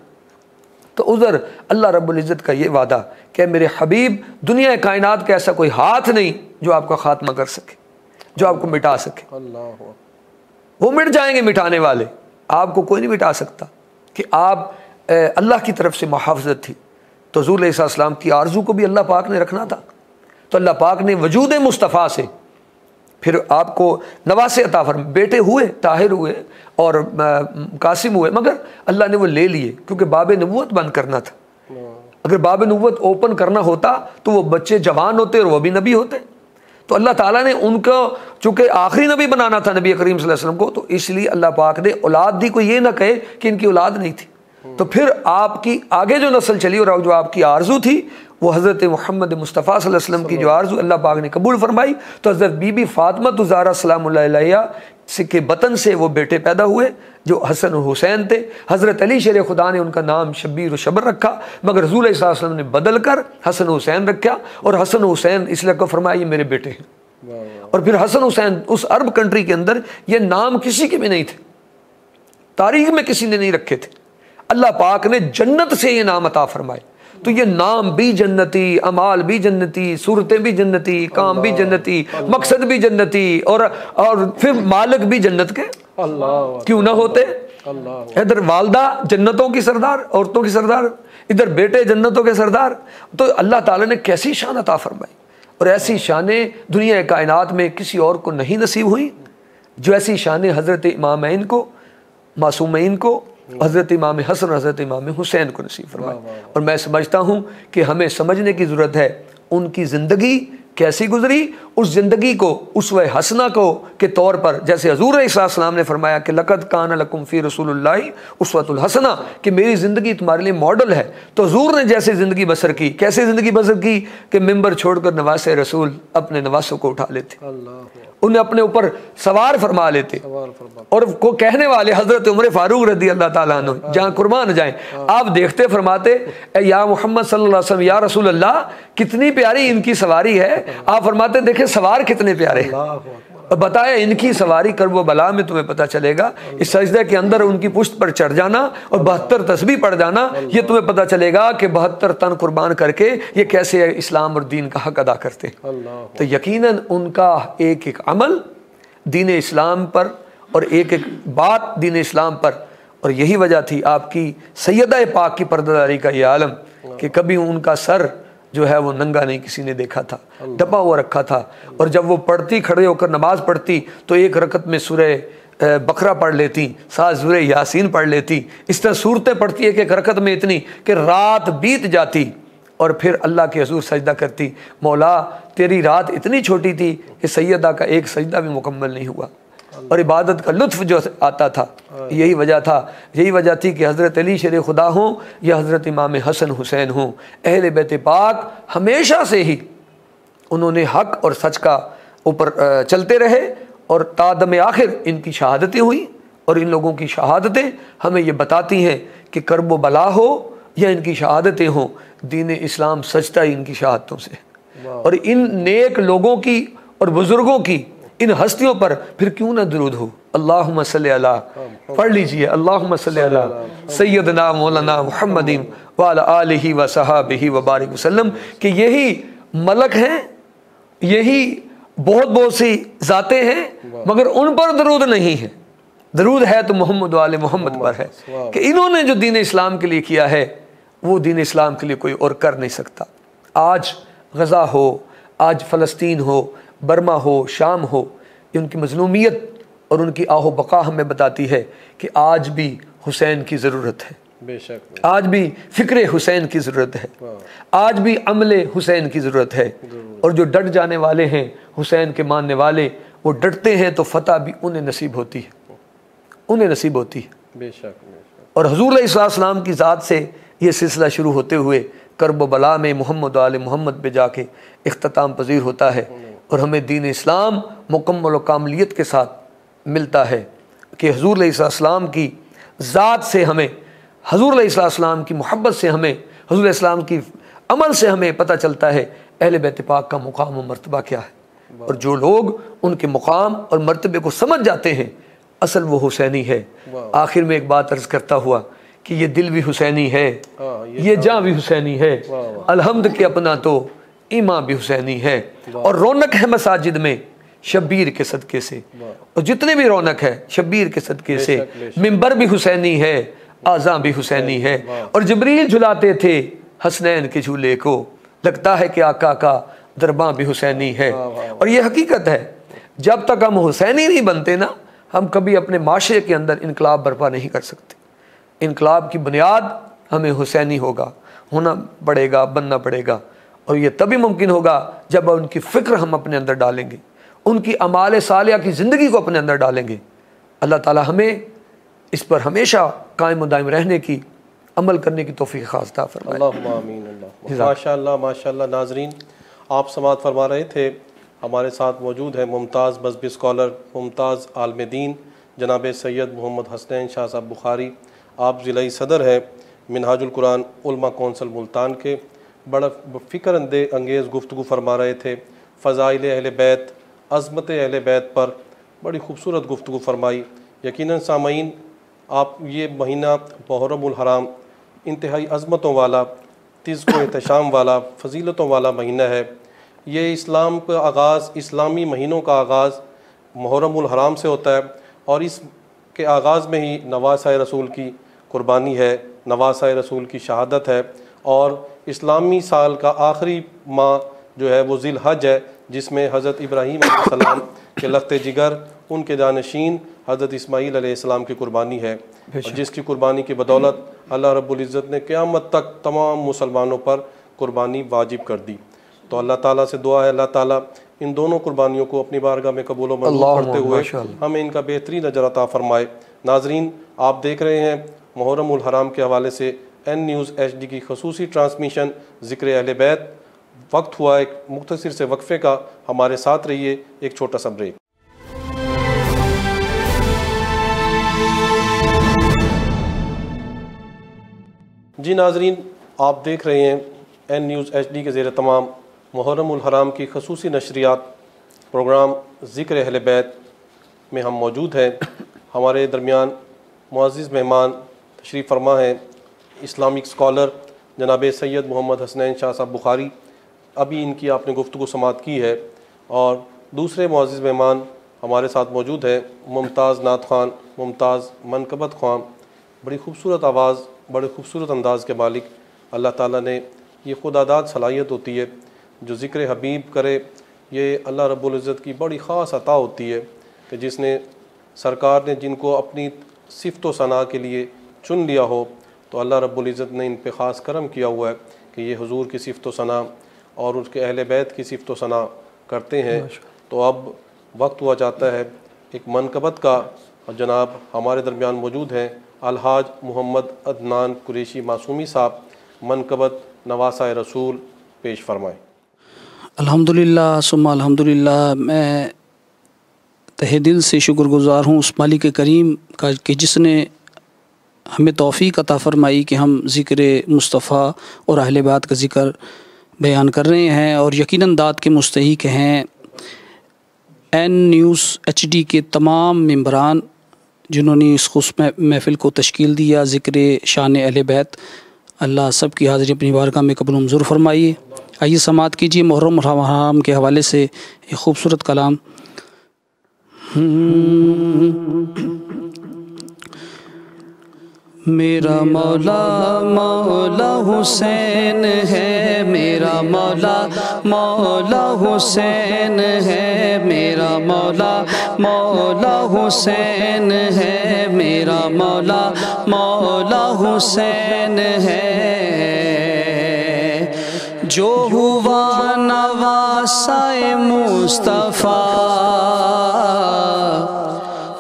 तो उधर अल्लाह रब्बुल इज़्ज़त का ये वादा कि मेरे हबीब, दुनिया कायनात का ऐसा कोई हाथ नहीं जो आपका खात्मा कर सके, जो आपको मिटा सके। वो मिट जाएंगे मिटाने वाले, आपको कोई नहीं मिटा सकता। कि आप अल्लाह की तरफ से मुहाफ़ज़त थी, तो हुज़ूर अलैहिस्सलाम की आरज़ू को भी अल्लाह पाक ने रखना था। तो अल्लाह पाक ने वजूद मुस्तफ़ा से फिर आपको नवासे अता फरमा, बेटे हुए, ताहिर हुए और कासिम हुए, मगर अल्लाह ने वो ले लिए क्योंकि बाब नबूवत बंद करना था। अगर बाब नबूवत ओपन करना होता तो वो बच्चे जवान होते और वो भी नबी होते। तो अल्लाह ताला ने उनको चूँकि आखिरी नबी बनाना था नबी करीम सल्लल्लाहु अलैहि वसल्लम को, तो इसलिए अल्लाह पाक ने औलाद दी, कोई ये ना कहे कि इनकी औलाद नहीं थी। तो फिर आपकी आगे जो नस्ल चली और जो आपकी आरजू थी वो हज़रत मोहम्मद मुस्तफ़ा सल्लल्लाहु अलैहि वसल्लम की जो आरजू अल्लाह पाक ने कबूल फरमाई। तो हज़रत बीबी फ़ातिमा ज़हरा सलामुल्लाह अलैहा के बतन से वो बेटे पैदा हुए जो हसन और हुसैन थे। हज़रत अली शेर खुदा ने उनका नाम शब्बीर और शबर रखा, मगर रसूल सल्लल्लाहु अलैहि वसल्लम ने बदल कर हसन हुसैन रखा। और हसन हुसैन इसलिए को फरमाया ये मेरे बेटे हैं, और फिर हसन हुसैन उस अरब कंट्री के अंदर ये नाम किसी के भी नहीं थे, तारीख में किसी ने नहीं रखे थे। अल्लाह पाक ने जन्नत से ये नाम अता फरमाए, तो ये नाम भी जन्नती, अमाल भी जन्नती, सूरतें भी जन्नती, काम भी जन्नती, मकसद भी जन्नती, और फिर मालिक भी जन्नत के क्यों ना होते। इधर वालदा जन्नतों की सरदार, औरतों की सरदार, इधर बेटे जन्नतों के सरदार। तो अल्लाह ताला ने कैसी शान अता फरमाई, और ऐसी शानें दुनिया कायनात में किसी और को नहीं नसीब हुई जो ऐसी शानें हज़रत इमामैन को, मासूमैन को, हज़रत इमाम हसन, हज़रत इमाम हुसैन को नसीब फरमाए। और मैं समझता हूँ कि हमें समझने की ज़रूरत है उनकी ज़िंदगी कैसी गुजरी, उस ज़िंदगी को उसवे हसना को के तौर पर, जैसे हज़ूर अलैहिस्सलाम ने फरमाया कि लक़द कान लकुम फ़ी रसूलिल्लाहि उस्वतुल हसना, कि मेरी ज़िंदगी तुम्हारे लिए मॉडल है। तो हज़ूर ने जैसे ज़िंदगी बसर की, कैसे ज़िंदगी बसर की कि मिंबर छोड़कर नवासे रसूल अपने नवासों को उठा लेते, उन्हें अपने ऊपर सवार फरमा लेते, और को कहने वाले हज़रत उमर फ़ारूक रज़ी अल्लाह ताला अन्हु जहाँ कुर्बान जाएं, आप देखते फरमाते या मोहम्मद सल्लल्लाहु अलैहि वसल्लम, या रसूल अल्लाह कितनी प्यारी इनकी सवारी है। आप फरमाते देखे सवार कितने प्यारे हैं, और बताया इनकी सवारी करबो बला में तुम्हें पता चलेगा। इस सजदे के अंदर उनकी पुश्त पर चढ़ जाना और 72 तस्बीह पढ़ जाना, ये तुम्हें पता चलेगा कि 72 तन कुर्बान करके ये कैसे इस्लाम और दीन का हक अदा करते। तो यकीनन उनका एक एक अमल दीन इस्लाम पर और एक एक बात दीन इस्लाम पर, और यही वजह थी आपकी सैयदा पाक की पर्दादारी का ये आलम कि कभी उनका सर जो है वो नंगा नहीं किसी ने देखा था, दबा हुआ रखा था। और जब वो पढ़ती, खड़े होकर नमाज पढ़ती, तो एक रकत में सूरह बकरा पढ़ लेती, साथ सूरह यासीन पढ़ लेती। इस तरह सूरतें पढ़ती एक एक रकत में इतनी कि रात बीत जाती, और फिर अल्लाह के हजूर सजदा करती, मौला तेरी रात इतनी छोटी थी कि सैयदा का एक सजदा भी मुकम्मल नहीं हुआ। और इबादत का लुत्फ़ जो आता था, यही वजह थी कि हज़रत अली शेर खुदा हों या हज़रत इमाम हसन हुसैन हों, अहले बैत पाक हमेशा से ही उन्होंने हक़ और सच का ऊपर चलते रहे, और तादम आखिर इनकी शहादतें हुई। और इन लोगों की शहादतें हमें ये बताती हैं कि कर्ब बला हो या इनकी शहादतें हों, दीन इस्लाम सचता ही इनकी शहादतों से। और इन नेक लोगों की और बुज़ुर्गों की, इन हस्तियों पर फिर क्यों ना दुरूद हो। अल्लाहुम्मा सल्ली अला, पढ़ लीजिए, अल्लाहुम्मा सल्ली अला सय्यदना मौलाना मुहम्मदिन व अला आलिहि व सहाबिहि व बारिक वसल्लम, कि यही मलक हैं, यही बहुत बहुत सी ज़ातें हैं, मगर उन पर दरूद नहीं है। दरूद है तो मोहम्मद वाले मोहम्मद पर है, कि इन्होंने जो दीन इस्लाम के लिए किया है वो दीन इस्लाम के लिए कोई और कर नहीं सकता। आज गज़ा हो, आज फ़लस्तीन हो, बर्मा हो, शाम हो, ये उनकी मज़लूमियत और उनकी आहो बका हमें बताती है कि आज भी हुसैन की ज़रूरत है, बेशक आज भी फ़िक्र हुसैन की ज़रूरत है, आज भी अमले हुसैन की ज़रूरत है। और जो डट जाने वाले हैं, हुसैन के मानने वाले, वो डटते हैं तो फ़तह भी उन्हें नसीब होती है, उन्हें नसीब होती है। बेशक। और हज़ूर अलैहिस्सलाम की ज़ात से ये सिलसिला शुरू होते हुए कर्ब बला में मोहम्मद वाले मोहम्मद पे जाके इख्तिताम पजीर होता है, और हमें दीन इस्लाम मुकम्मल व कामलियत के साथ मिलता है कि हज़ूर अलैहिस्सलाम की ज़ात से हमें, हज़ूर अलैहिस्सलाम की मोहब्बत से हमें, हज़ूर अलैहिस्सलाम की अमल से हमें पता चलता है अहले बैत पाक का मुकाम और मर्तबा क्या है। और जो लोग उनके मुकाम और मर्तबे को समझ जाते हैं, असल वो हुसैनी है। आखिर में एक बात अर्ज़ करता हुआ कि ये दिल भी हुसैनी है, ये जान भी हुसैनी है, अलहम्द के अपना तो ईमान भी हुसैनी है। और रौनक है मसाजिद में शब्बीर के सदके से, और जितने भी रौनक है शब्बीर के सदके से। मिंबर भी हुसैनी है, आज़ा भी हुसैनी है। और जिब्रील झुलाते थे हसनैन के झूले को, लगता है कि आका का दरबां भी हुसैनी है। और ये हकीकत है, जब तक हम हुसैनी नहीं बनते ना, हम कभी अपने माशरे के अंदर इनकलाब बर्पा नहीं कर सकते। इनकलाब की बुनियाद हमें हुसैनी होगा, होना पड़ेगा, बनना पड़ेगा। और ये तभी मुमकिन होगा जब उनकी फ़िक्र हम अपने अंदर डालेंगे, उनकी अमाल सालिया की ज़िंदगी को अपने अंदर डालेंगे। अल्लाह ताला हमें इस पर हमेशा कायम दायम रहने की, अमल करने की तौफीक ख़ास अता फरमाए। अल्लाहुम्मा आमीन। माशाअल्लाह माशाअल्लाह। नाज़रीन, आप समाअत फरमा रहे थे, हमारे साथ मौजूद है मुमताज़ मज़हबी स्कॉलर, मुमताज़ आलिम दीन जनाब सैयद मोहम्मद हसनैन शाह साहब बुखारी। आप ज़िला सदर है मिनहाजुल कुरान उलमा कौंसल मुल्तान के। बड़ा फ़िक्र अंगेज़ गुफ्तगू फरमा रहे थे फ़ज़ाइल अहले बैत अज़मत अहले बैत पर बड़ी खूबसूरत गुफ्तगू फरमाई। यकीनन सामईन, आप ये महीना मुहर्रमुल हराम इंतहाई अज़मतों वाला, तिज़्क़ो एहतशाम वाला, फ़जीलतों वाला महीना है। ये इस्लाम का आगाज़, इस्लामी महीनों का आगाज़ मुहर्रमुल हराम से होता है और इस के आगाज़ में ही नवासा रसूल की कुर्बानी है, नवासा रसूल की शहादत है। और इस्लामी साल का आखिरी माह जो है वो ज़िल हज है, जिसमें हज़रत इब्राहीम अलैहिस्सलाम के लख्ते जिगर, उनके जानशीन हज़रत इस्माईल अलैहिस्सलाम की कुर्बानी है, और जिसकी कुर्बानी की बदौलत अल्लाह रब्बुल इज़्ज़त ने क़यामत तक तमाम मुसलमानों पर कुर्बानी वाजिब कर दी। तो अल्लाह ताला से दुआ है, अल्लाह ताला इन दोनों कुर्बानियों को अपनी बारगाह में कबूल व मंजूर करते हुए हमें इनका बेहतरीन अजर अता फरमाए। नाजरीन, आप देख रहे हैं मुहर्रमुल हराम के हवाले से एन न्यूज़ HD की खसूसी ट्रांसमिशन ज़िक्र अहले बैत। वक्त हुआ एक मुख्तसर से वक्फ़े का, हमारे साथ रहिए, एक छोटा सा ब्रेक। जी नाजरीन, आप देख रहे हैं एन न्यूज़ HD के ज़ेर तमाम मुहर्रमुल हराम की खसूसी नशरियात प्रोग्राम ज़िक्र अहले बैत में हम मौजूद हैं। हमारे दरमियान मुअज़्ज़िज़ मेहमान तशरीफ़ फरमा हैं इस्लामिक स्कॉलर जनाब सैयद मोहम्मद हसनैन शाह साहब बुखारी। अभी इनकी आपने गुफ्तगू समात की है। और दूसरे मुअज़्ज़िज़ मेहमान हमारे साथ मौजूद हैं मुमताज़ नात ख़ान, मुमताज़ मनकबत ख़ान। बड़ी खूबसूरत आवाज़, बड़े खूबसूरत अंदाज़ के मालिक। अल्लाह ताला ने ये खुदादाद सलाहियत होती है, जो ज़िक्र हबीब करे, ये अल्लाह रब्बुल इज़्ज़त की बड़ी ख़ास अता होती है कि जिसने सरकार ने जिनको अपनी सिफ़त व सना के लिए चुन लिया हो, तो अल्लाह रब्बुल इज़्ज़त ने इन पे ख़ास करम किया हुआ है कि ये हुज़ूर की सिफ़त व सना और उसके अहले बैत की सिफ़त व सना करते हैं। तो अब वक्त हुआ जाता है एक मनकबत का, और जनाब हमारे दरमियान मौजूद हैं अलहाज मोहम्मद अदनान कुरैशी मासूमी साहब। मनकबत नवासा रसूल पेश फरमाएँ। अल्हम्दुलिल्लाह सुम्मा अल्हम्दुलिल्लाह। मैं तहे दिल से शुक्रगुज़ार हूँ उस मालिक करीम का कि जिसने हमें तौफ़ीक अता फ़रमाई कि हम ज़िक्र मुस्तफ़ा और अहले बैत का ज़िक्र बयान कर रहे हैं। और यकीनन दाद के मुस्तहिक़ हैं एन न्यूज़ HD के तमाम मेंबरान जिन्होंने इस खुश महफ़िल को तश्कील दिया, ज़िक्र शान अहले बैत। अल्लाह सब की हाज़िरी अपनी बारगाह में कबूल मंजूर फरमाइए। आइए समात कीजिए मुहर्रम हराम के हवाले से एक खूबसूरत कलाम। मेरा मौला मौला हुसैन है, मेरा मौला मौला हुसैन है, मेरा मौला मौला हुसैन है, मेरा मौला मौला हुसैन है। जो हुआ नवासाए मुस्तफ़ा,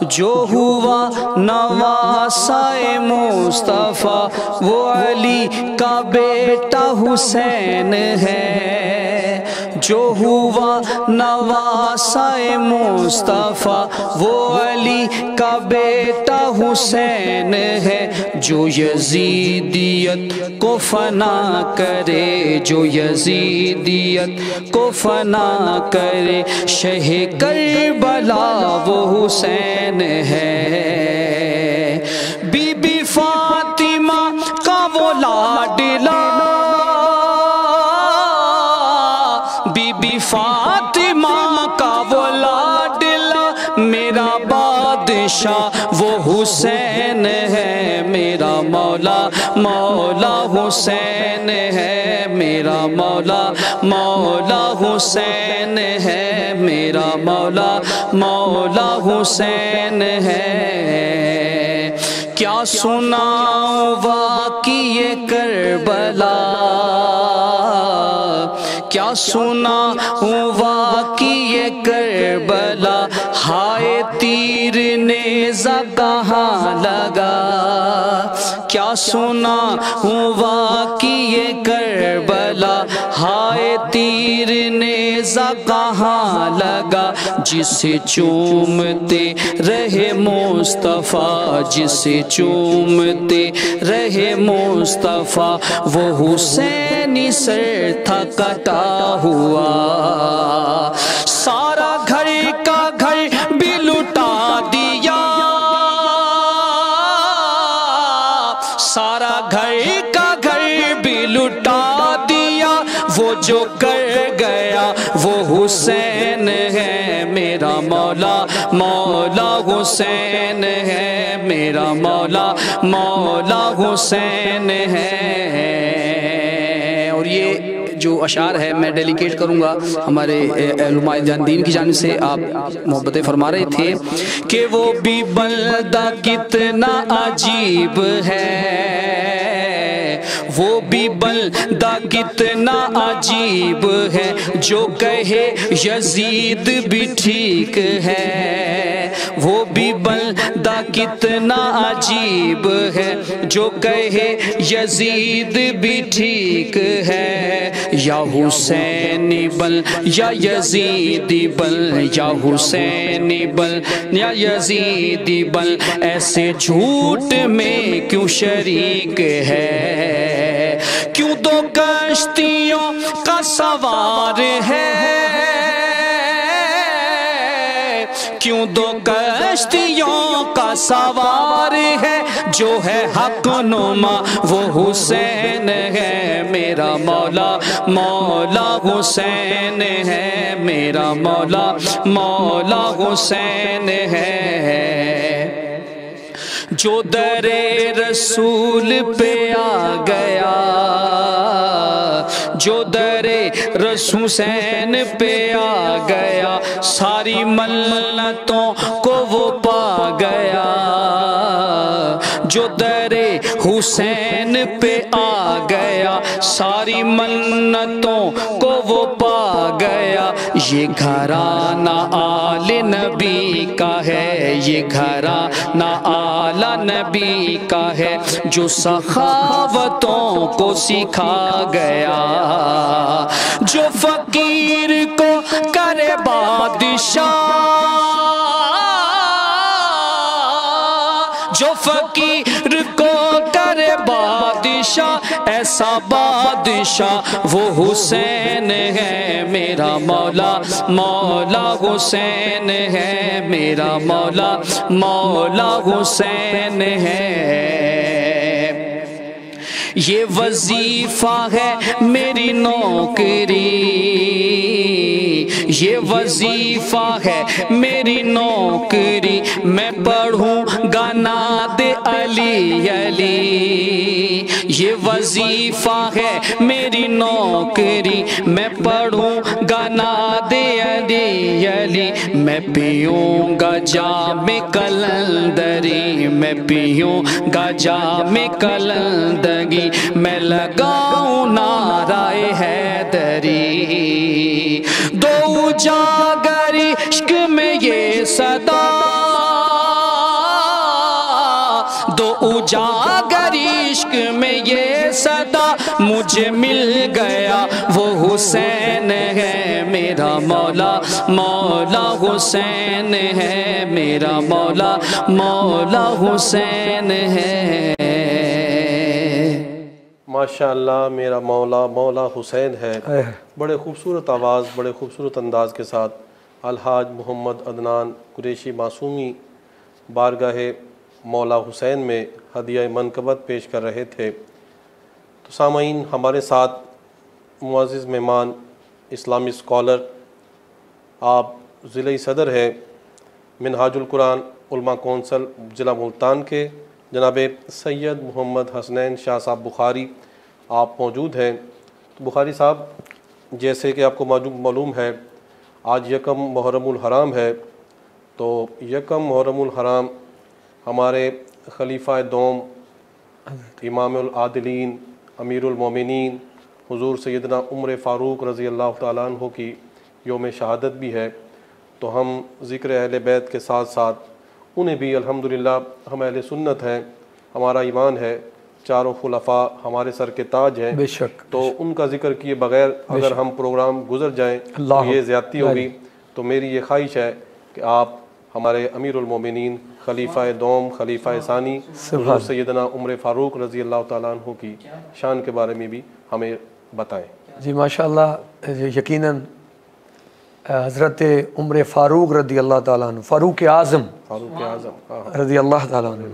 जो हुआ नवासाए मुस्तफ़ा, वो अली का बेटा हुसैन है। जो हुआ नवासाए मुस्तफ़ा, वो अली का बेटा हुसैन है। जो यजीदियत को फना करे, जो यजीदियत को फना करे, शह करबला वो हुसैन है। बीबी फातिमा का वो लाडला, बीबी फातिमा का वो लाडला, मेरा बादशाह वो हुसैन है। मेरा मौला मौला हुसैन है, मेरा मौला मौला हुसैन है, मेरा मौला मौला हुसैन है। क्या सुनाऊं वाक़िए करबला, क्या सुनाऊं वाक़िए करबला, हाय तीर नेज़ा कहाँ लगा। क्या सुनाऊं वाक़िए करबला, हाय तीर नेज़ा कहाँ लगा। जिसे चूमते रहे मुस्तफ़ा, जिसे चूमते रहे मुस्तफ़ा, वो हुसैनी सर था कटा हुआ। सारा घर जो कर गया वो हुसैन है मेरा मौला, मौला हुसैन है मेरा मौला, मौला हुसैन है। और ये जो अशार है मैं डेलिकेट करूँगा हमारे उलमाए दीन की जानिब से। आप मोहब्बतें फरमा रहे थे कि वो भी बंदा कितना अजीब है, वो भी बंदा कितना अजीब है, जो कहे यजीद भी ठीक है। वो भी बंदा कितना अजीब है, जो कहे यजीद भी ठीक है। या हुसैनी बल या यजीदी बल, या हुसैनी बल या यजीदी बल, ऐसे झूठ में क्यों शरीक है। क्यों दो कश्तियों का सवार है, क्यों दो कश्तियों का सवार है, जो है हक नुमा वो हुसैन है मेरा मौला, मौला हुसैन है मेरा मौला, मौला हुसैन है। जो दरे रसूल पे आ गया, जो दरे रसूल हुसैन पे आ गया, सारी मन्नतों को वो पा गया। जो दरे हुसैन पे आ गया, सारी मन्नतों को वो पा गया। ये घराना आले नबी का है, ये घराना आला नबी का है, जो सखावतों को सिखा गया। जो फकीर को करे बादशाह, जो फकीर को करे बादशाह, ऐसा बादशाह वो हुसैन है मेरा मौला, मौला हुसैन है मेरा मौला, मौला हुसैन है। ये वजीफा है मेरी नौकरी, ये वजीफा है मेरी नौकरी, मैं पढ़ूंगा नाद अली अली। ये वजीफा है मेरी नौकरी, मैं पढ़ूंगा नाद अली अली। मैं पीऊँगा जामे कलंदरी, मैं पीऊँगा जामे कलंदगी, मैं लगाऊँ नाराए हैदरी। दो उजागर इश्क में ये सदा, दो उजागर इश्क में ये सदा, मुझे मिल गया वो हुसैन है मेरा मौला, मौला हुसैन है मेरा मौला, मौला हुसैन है। माशाअल्लाह मेरा मौला मौला हुसैन है। बड़े खूबसूरत आवाज़, बड़े खूबसूरत अंदाज़ के साथ अलहाज मोहम्मद अदनान कुरैशी मासूमी बारगाह मौला हुसैन में हदिया मनकबत पेश कर रहे थे। तो सामईन, हमारे साथ मुअज़्ज़िज़ मेहमान इस्लामी स्कॉलर, आप ज़िले सदर है मिनहाजुल कुरान उलमा कौंसल ज़िला मुल्तान के जनाब सैयद मोहम्मद हसनैन शाह साहब बुखारी आप मौजूद हैं। तो बुखारी साहब, जैसे कि आपको मालूम है आज यकम मुहर्रमुल हराम है, तो यकम मुहर्रमुल हराम हमारे खलीफा दोम इमामुल आदिलीन अमीरुल मोमिनीन हुज़ूर सैयदना उमर फ़ारूक रज़ी अल्लाह तआला अन्हु की योम शहादत भी है। तो हम ज़िक्र अहले बैत के साथ साथ उन्हें भी अल्हम्दुलिल्लाह हम अहले सुन्नत हैं, हमारा ईमान है, चारों खुलफा हमारे सर के ताज हैं। बेशक। तो उनका जिक्र किए बगैर अगर हम प्रोग्राम गुजर जाएँ तो ये ज़्यादती होगी। तो मेरी ये ख्वाहिश है कि आप हमारे अमीरुल मोमिनीन खलीफा दोम खलीफा सानी हुज़ूर सैयदना उमर फ़ारूक रज़ी अल्लाह तआला अन्हु की शान के बारे में भी हमें बताएं। जी माशाअल्लाह, यकीनन हज़रत उमर फ़ारूक रज़ी अल्लाह तआला अन्हु, फ़ारूक आज़म रज़ी अल्लाह तआला अन्हु,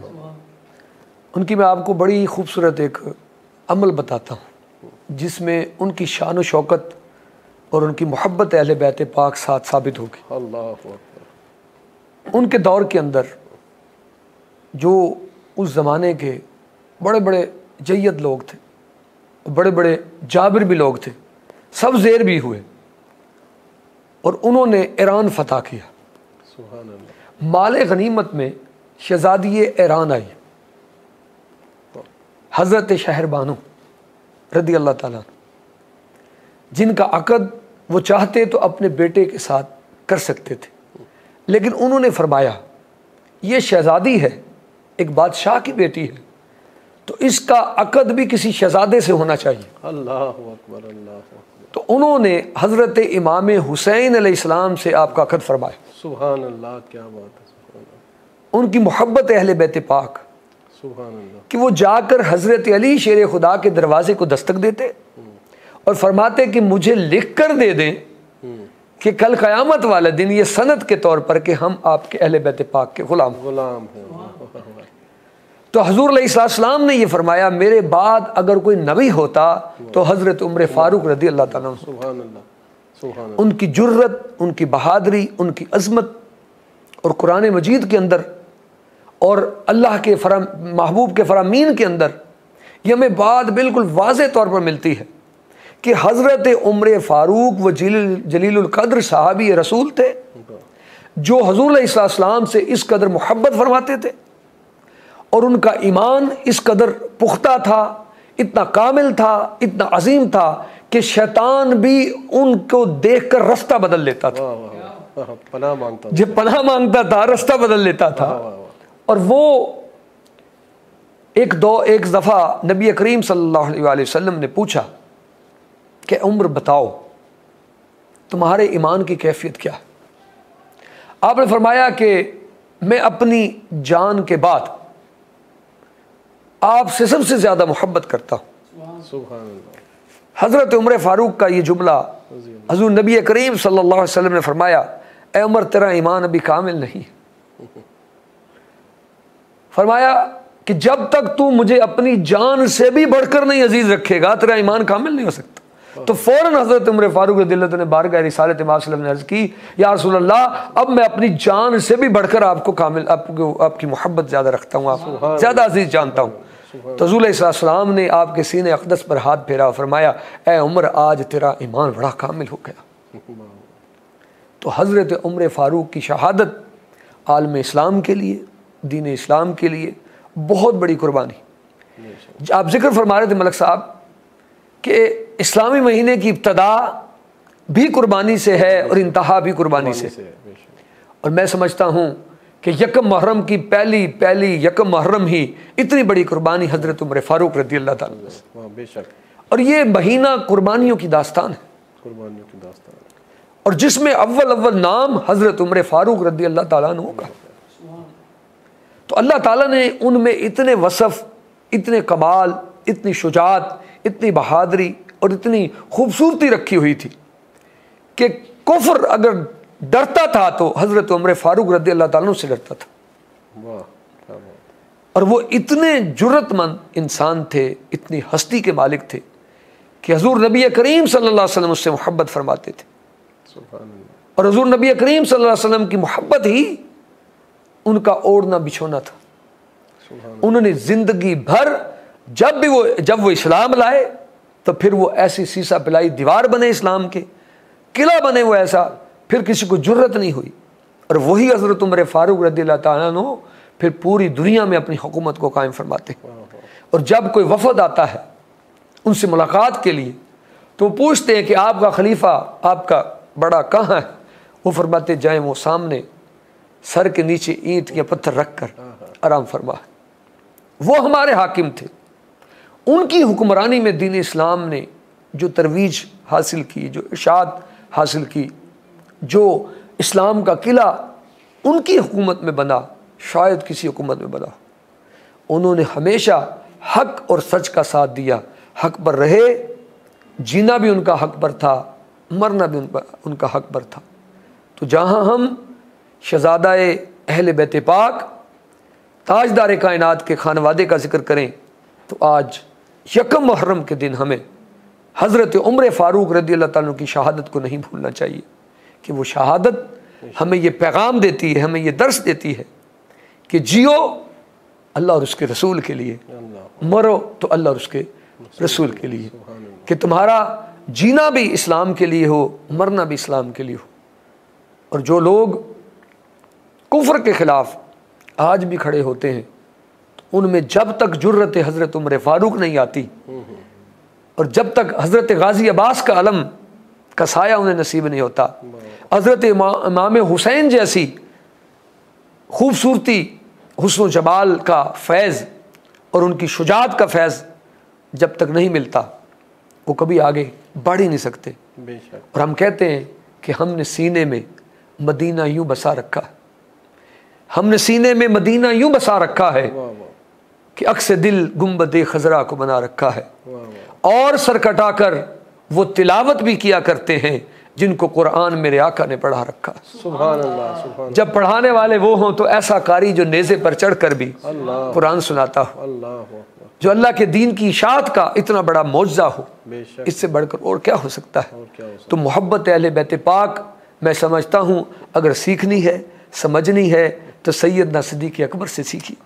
उनकी मैं आपको बड़ी खूबसूरत एक अमल बताता हूँ जिसमें उनकी शान व शौकत और उनकी मोहब्बत अहले बैत पाक साथ साबित होगी। अल्लाहु अकबर। उनके दौर के अंदर जो उस ज़माने के बड़े बड़े जय्यद लोग थे, बड़े बड़े जाबिर भी लोग थे, सब ज़ेर भी हुए और उन्होंने ईरान फतह किया। सुभान अल्लाह। माल गनीमत में शहज़ादी ईरान आई हज़रत शहरबानो रदी अल्लाह ताला, जिनका अक़द वो चाहते तो अपने बेटे के साथ कर सकते थे, लेकिन उन्होंने फरमाया ये शहज़ादी है, एक बादशाह की बेटी है, तो इसका अक़द भी किसी शहज़ादे से होना चाहिए। अल्लाहु अकबर, अल्लाहु अकबर। तो उन्होंने हज़रत इमाम हुसैन अलैहिस्सलाम से आपका अक़द फरमाया। सुभान अल्लाह, क्या बात है, सुभान अल्लाह। उनकी मोहब्बत अहले बैत पाक सुभान अल्लाह। कि वो जाकर हज़रत अली शेर खुदा के दरवाजे को दस्तक देते और फरमाते कि मुझे लिख कर दे दें कि कल क़यामत वाले दिन ये सनद के तौर पर कि हम आपके अहले बैत पाक के ग़ुलाम हैं। तो हुज़ूर अलैहिस्सलाम ने ये फरमाया मेरे बाद अगर कोई नबी होता तो हज़रत उमर फ़ारूक रज़ी अल्लाह ताला अन्हु। सुभान अल्लाह, सुभान अल्लाह। उनकी जुर्रत, उनकी बहादुरी, उनकी अज़मत और कुरान मजीद के अंदर और अल्लाह के महबूब के फरामीन के अंदर ये हमें बात बिल्कुल वाज़े तौर पर मिलती है कि हज़रत उमर फ़ारूक व जलीलुल क़द्र सहाबी रसूल थे जो हुज़ूर अलैहिस्सलाम से इस कदर मोहब्बत फरमाते थे और उनका ईमान इस कदर पुख्ता था, इतना कामिल था, इतना अजीम था कि शैतान भी उनको देख कर रास्ता बदल लेता था। पनाह मांगता था, जब पनाह मांगता था रास्ता बदल लेता था। और वो एक दफ़ा नबी करीम सल्लल्लाहु अलैहि वसल्लम ने पूछा कि उम्र बताओ तुम्हारे ईमान की कैफियत क्या है। आपने फरमाया कि मैं अपनी जान के बाद आपसे सबसे ज़्यादा मोहब्बत करता हूँ। सुभान अल्लाह। हज़रत उमर फ़ारूक का ये जुमला हज़ूर नबी करीम सल्लल्लाहु अलैहि वसल्लम ने फरमाया ए उमर तेरा ईमान अभी कामिल नहीं। फरमाया कि जब तक तू मुझे अपनी जान से भी बढ़कर नहीं अजीज रखेगा तेरा ईमान कामिल नहीं हो सकता। तो फ़ौरन हज़रत उमर फ़ारूक रज़ियल्लाहु ने बारगाह रिसालत इमाम सल्लल्लाहु अलैहि वसल्लम ने अर्ज़ की या रसूल अल्लाह अब मैं अपनी जान से भी बढ़कर आपको कामिल आपकी मोहब्बत ज़्यादा रखता हूँ, आप ज़्यादा अजीज़ जानता हूँ। तो हुज़ूर अलैहिस्सलाम ने आपके सीने अक़दस पर हाथ फेरा और फरमाया ए उमर आज तेरा ईमान बड़ा कामिल हो गया। तो हज़रत उमर फ़ारूक की शहादत आलम इस्लाम के लिए, दीन इस्लाम के लिए बहुत बड़ी कुर्बानी। आप जिक्र फरमा रहे थे मलक साहब कि इस्लामी महीने की इब्तदा भी कुर्बानी से है और इंतहा भी कुर्बानी से। और मैं समझता हूँ कि यकम मुहर्रम की पहली यकम मुहर्रम ही इतनी बड़ी कुर्बानी हज़रत उमर फ़ारूक रज़ियल्लाहु ताला। बेशक। और ये महीना कुर्बानियों की दास्तान है, कुर्बानियों की दास्तान, और जिसमें अव्वल नाम हज़रत उमर फ़ारूक रज़ियल्लाहु ताला अन्हु का। तो अल्लाह ताला ने उनमें इतने वसफ़, इतने कमाल, इतनी शुजात, इतनी बहादुरी और इतनी खूबसूरती रखी हुई थी कि कुफ्र अगर डरता था तो हज़रत उमर फ़ारूक रज़ियल्लाहु ताला अन्हु से डरता था। वाह। और वो इतने जुर्रतमंद इंसान थे, इतनी हस्ती के मालिक थे कि हज़ूर नबी करीम सल्लल्लाहु अलैहि वसल्लम उससे मोहब्बत फरमाते थे। और हज़ूर नबी करीम सल्लल्लाहु अलैहि वसल्लम की मोहब्बत ही उनका ओढ़ना बिछोना था। उन्होंने ज़िंदगी भर जब वो इस्लाम लाए तो फिर वो ऐसी सीसा पिलाई दीवार बने, इस्लाम के किला बने वो ऐसा, फिर किसी को जुर्रत नहीं हुई। और वही हज़रत उमर फ़ारूक रज़ियल्लाहु ताला अन्हु फिर पूरी दुनिया में अपनी हुकूमत को कायम फरमाते। और जब कोई वफ़द आता है उनसे मुलाकात के लिए तो पूछते हैं कि आपका खलीफा, आपका बड़ा कहाँ है? वो फरमाते जाएँ वो सामने सर के नीचे ईंट या पत्थर रख कर आराम फरमा। वो हमारे हाकिम थे, उनकी हुक्मरानी में दीन इस्लाम ने जो तरवीज हासिल की, जो इरशाद हासिल की, जो इस्लाम का किला उनकी हुकूमत में बना, शायद किसी हुकूमत में बना। उन्होंने हमेशा हक और सच का साथ दिया, हक पर रहे, जीना भी उनका हक पर था, मरना भी उनका हक पर था। तो जहाँ हम शहज़ादा अहले बैत पाक ताजदार कायनात के खानवादे का जिक्र करें तो आज यकम मुहर्रम के दिन हमें हज़रत उमर फ़ारूक रज़ी अल्लाह ताला की शहादत को नहीं भूलना चाहिए कि वो शहादत हमें ये पैगाम देती है, हमें ये दर्स देती है कि जियो अल्लाह और उसके रसूल के लिए, मरो तो अल्लाह और उसके रसूल के लिए, कि तुम्हारा जीना भी इस्लाम के लिए हो, मरना भी इस्लाम के लिए हो। और जो लोग कुफ्र के ख़िलाफ़ आज भी खड़े होते हैं तो उनमें जब तक जुर्रत हज़रत उमर फ़ारूक नहीं आती और जब तक हज़रत गाज़ी अब्बास का अलम का साया उन्हें नसीब नहीं होता, हज़रत इमाम हुसैन जैसी खूबसूरती, हुस्न जमाल का फैज़ और उनकी शुजात का फैज़ जब तक नहीं मिलता वो कभी आगे बढ़ ही नहीं सकते। और हम कहते हैं कि हमने सीने में मदीना यूँ बसा रखा है, हमने सीने में मदीना यूँ बसा रखा है कि अक्स दिल गुंबद खजरा को बना रखा है। और सर कटाकर वो तिलावत भी किया करते हैं जिनको कुरान मेरे आका ने पढ़ा रखा। सुभान अल्लाह, सुभान जब पढ़ाने वाले वो हों तो ऐसा कारी जो नेज़े पर चढ़कर भी कुरान सुनाता हो, अल्लाह, जो अल्लाह के दीन की इशाअत का इतना बड़ा मौजज़ा हो, इससे बढ़कर और क्या हो सकता है। तो मोहब्बत अहले बैत पाक मैं समझता हूँ अगर सीखनी है, समझनी है तो सैयदना सिद्दीक़ अकबर से सीखी,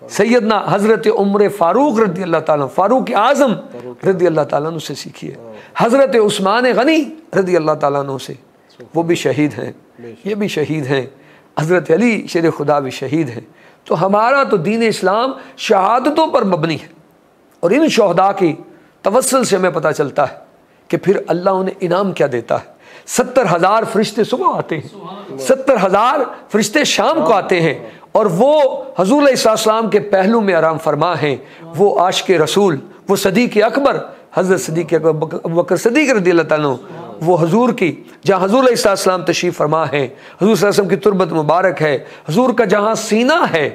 सैयदना हज़रत उमर फ़ारूक रज़ी अल्लाह ताला, फ़ारूक आज़म रज़ी अल्लाह ताला से सीखिए, हज़रत उस्मान गनी रज़ी अल्लाह ताला से, वो भी शहीद हैं, ये भी शहीद हैं, हज़रत अली शेर खुदा भी शहीद हैं। तो हमारा तो दीन इस्लाम शहादतों पर मबनी है और इन शहदा की तवस्सुल से हमें पता चलता है कि फिर अल्लाह उन्हें इनाम क्या देता है। 70,000 फरिश्ते सुबह आते हैं, 70,000 फरिश्ते शाम को आते हैं और वो हजूर अलैहिस्सलाम के पहलू में आराम फरमा हैं। वो आशिक रसूल, वो सदीक़ अकबर हज़रत सदीक़ बकर सदीक़ रज़ी अल्लाह ताला, वो हजूर की जहाँ हजूर अलैहिस्सलाम तशरीफ़ फरमा है, हजूर सल्लल्लाहु की तुरबत मुबारक है, हजूर का जहाँ सीना है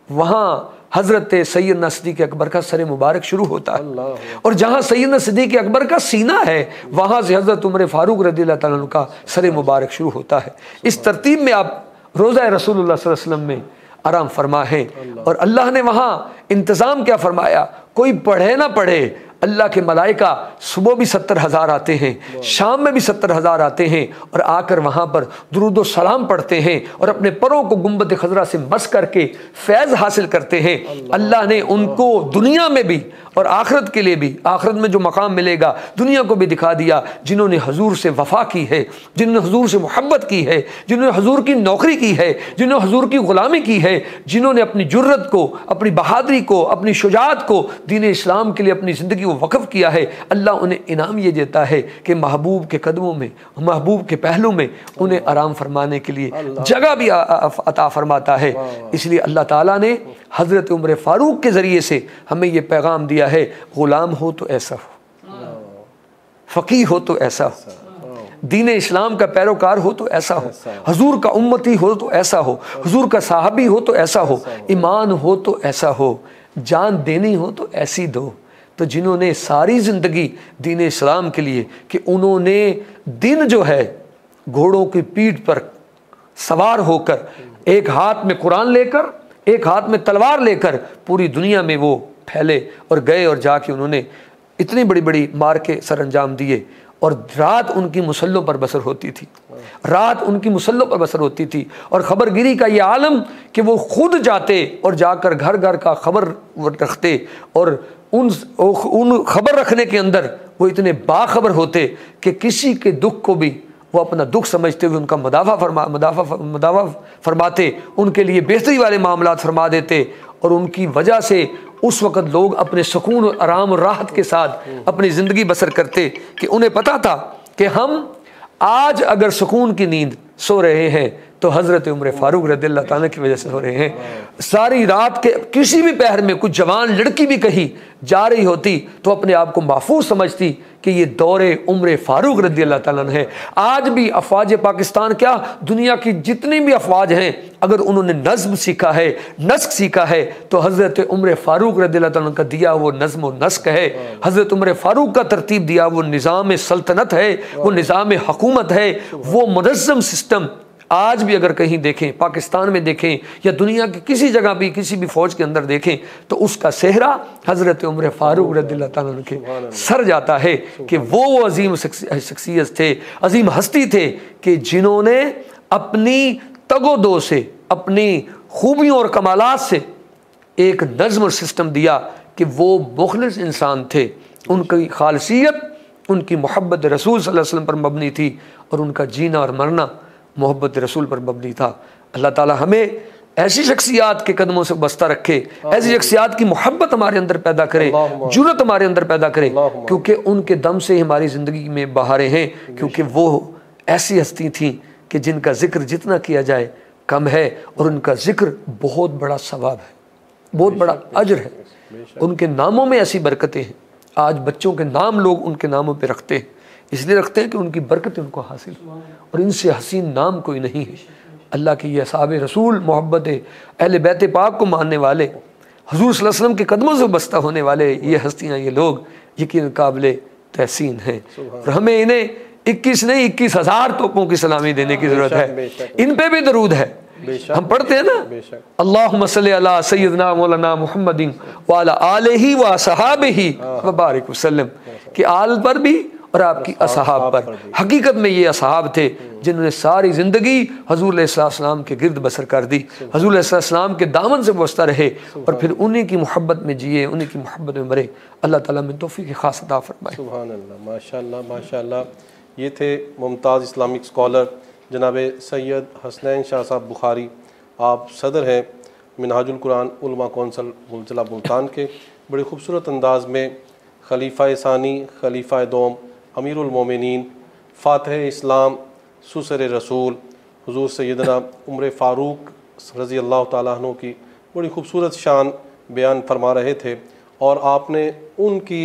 वहाँ हज़रत सैयदना सिद्दीक़ अकबर का सर मुबारक शुरू होता है और जहाँ सैयदना सिद्दीक़ अकबर का सीना है वहाँ से हज़रत उमर फ़ारूक रज़ी अल्लाह ताला अन्हु का सर मुबारक शुरू होता है। इस तरतीब में आप रोज़ा रसूलुल्लाह सल्लल्लाहु अलैहि वसल्लम में आराम फरमा है और अल्लाह ने वहाँ इंतज़ाम क्या फरमाया, कोई पढ़े ना पढ़े, अल्लाह के मलाइका सुबह भी 70,000 आते हैं, शाम में भी 70,000 आते हैं और आकर वहाँ पर दुरूद व सलाम पढ़ते हैं और अपने परों को गुंबद खजरा से मस करके फैज़ हासिल करते हैं। अल्लाह ने उनको दुनिया में भी और आखिरत के लिए भी, आखिरत में जो मकाम मिलेगा दुनिया को भी दिखा दिया। जिन्होंने हजूर से वफ़ा की है, जिन्होंने हजूर से मोहब्बत की है, जिन्होंने हजूर की नौकरी की है, जिन्होंने हजूर की ग़ुलामी की है, जिन्होंने अपनी जुर्रत को, अपनी बहादुरी को, अपनी शुजात को दीन इस्लाम के लिए अपनी ज़िंदगी को वक़फ़ किया है, अल्लाह उन्हें इनाम ये देता है कि महबूब के कदमों में, महबूब के पहलू में उन्हें आराम फरमाने के लिए जगह भी अता फरमाता है। इसलिए अल्लाह ताला ने हज़रत उमर फ़ारूक के ज़रिए से हमें ये पैगाम दिया है, ग़ुलाम हो तो ऐसा हो, फ़क़ीह हो तो ऐसा हो, दीन इस्लाम का पैरोकार हो तो ऐसा हो, हजूर का उम्मती हो तो ऐसा हो, हजूर का साहबी हो तो ऐसा हो, ईमान हो तो ऐसा हो, जान देनी हो तो ऐसी दो। तो जिन्होंने सारी ज़िंदगी दीन इस्लाम के लिए कि उन्होंने दिन जो है घोड़ों की पीठ पर सवार होकर एक हाथ में कुरान लेकर एक हाथ में तलवार लेकर पूरी दुनिया में वो फैले और गए और जाके उन्होंने इतनी बड़ी बड़ी मार के सर अंजाम दिए और रात उनकी मुसल्लों पर बसर होती थी, रात उनकी मुसल्लों पर बसर होती थी। और ख़बरगिरी का ये आलम कि वो खुद जाते और जाकर घर घर का ख़बर रखते और उन ख़बर रखने के अंदर वो इतने बाखबर होते कि किसी के दुख को भी वो अपना दुख समझते हुए उनका मुदाफ़ा फरमाते, उनके लिए बेहतरी वाले मामलात फरमा देते। और उनकी वजह से उस वक़्त लोग अपने सुकून और आराम और राहत के साथ अपनी ज़िंदगी बसर करते कि उन्हें पता था कि हम आज अगर सुकून की नींद सो रहे हैं तो हज़रत उमर फ़ारूक रज़ियल्लाहु ताला की वजह से हो रहे हैं। सारी रात के किसी भी पहर में कुछ जवान लड़की भी कहीं जा रही होती तो अपने आप को महफूज समझती कि ये दौरे उमर फ़ारूक रज़ियल्लाहु ताला है। आज भी अफवाज पाकिस्तान क्या दुनिया की जितनी भी अफवाज हैं अगर उन्होंने नज़्म सीखा है, नस्क सीखा है तो हज़रत उमर फ़ारूक रज़ियल्लाहु ताला का दिया वो नज़्म व नस्क है। हज़रत उमर फ़ारूक का तरतीब दिया वो निज़ाम सल्तनत है, वो निज़ाम हुकूमत है, वो मुनज़्ज़म सिस्टम आज भी अगर कहीं देखें, पाकिस्तान में देखें या दुनिया की किसी जगह भी किसी भी फौज के अंदर देखें, तो उसका सेहरा हज़रत उमर फारूक रज़ियल्लाहु ताला अन्हु के सर जाता है कि वो अजीम शख्सियत थे, अजीम हस्ती थे कि जिन्होंने अपनी तगोदो से, अपनी खूबियों और कमालात से एक नज़्म और सिस्टम दिया कि वो मुखलिस इंसान थे। उनकी खालसियत, उनकी मोहब्बत रसूल सल्लल्लाहु अलैहि वसल्लम पर मबनी थी और उनका जीना और मरना मोहब्बत रसूल पर मबनी था। अल्लाह ताला हमें ऐसी शख्सियात के कदमों से बस्ता रखे, ऐसी शख्सियात की मोहब्बत हमारे अंदर पैदा करे, जुर्रत हमारे अंदर पैदा करे, क्योंकि उनके दम से हमारी ज़िंदगी में बहारें हैं। क्योंकि वो ऐसी हस्ती थी कि जिनका जिक्र जितना किया जाए कम है और उनका जिक्र बहुत बड़ा सवाब है, बहुत बड़ा अजर है। उनके नामों में ऐसी बरकतें हैं। आज बच्चों के नाम लोग उनके नामों पे रखते हैं, इसलिए रखते हैं कि उनकी बरकतें उनको हासिल, और इनसे हसीन नाम कोई नहीं है। अल्लाह की ये असहाबे रसूल, मोहब्बत अहले बैत पाक को मानने वाले, हुजूर सल्लल्लाहु अलैहि वसल्लम के कदमों से बस्ता होने वाले ये हस्तियाँ, ये लोग यकीन काबिल तहसीन हैं। और हमें इन्हें 21 नहीं 21,000 तोपों की सलामी देने की ज़रूरत है। इन पे भी दरूद है, हम पढ़ते हैं ना, अल्लाहुम्मा सल्ली अला सय्यदना मौलाना मुहम्मदिन व अला आलिही व अस्हाबिही व बारिक वसल्लम, कि आल पर भी और आपकी असहाब पर। हकीकत में ये असहाब थे जिन्होंने सारी ज़िंदगी हजूर अलैहिस्सलाम के गिरद बसर कर दी, हजूर अलैहिस्सलाम के दामन से बस्ता रहे और फिर उन्हीं की मोहब्बत में जिए, उन्हीं की मोहब्बत में मरे। अल्लाह ताला में तौफीक खास अता फरमाए। सुभान अल्लाह, माशाअल्लाह माशाअल्लाह। ये थे मुमताज़ इस्लामिक स्कॉलर जनाब सैयद हसनैन शाह साहब बुखारी। आप सदर हैं मिनहाजुल कुरान उलमा कौंसल ज़िला मुल्तान के। बड़े खूबसूरत अंदाज में खलीफा सानी, खलीफा दोम, अमीरुल मोमिनीन, फ़ातिह इस्लाम, सुसर रसूल हुज़ूर सैयदना उमर फ़ारूक रज़ी अल्लाह ताला अन्हु की बड़ी खूबसूरत शान बयान फरमा रहे थे, और आपने उनकी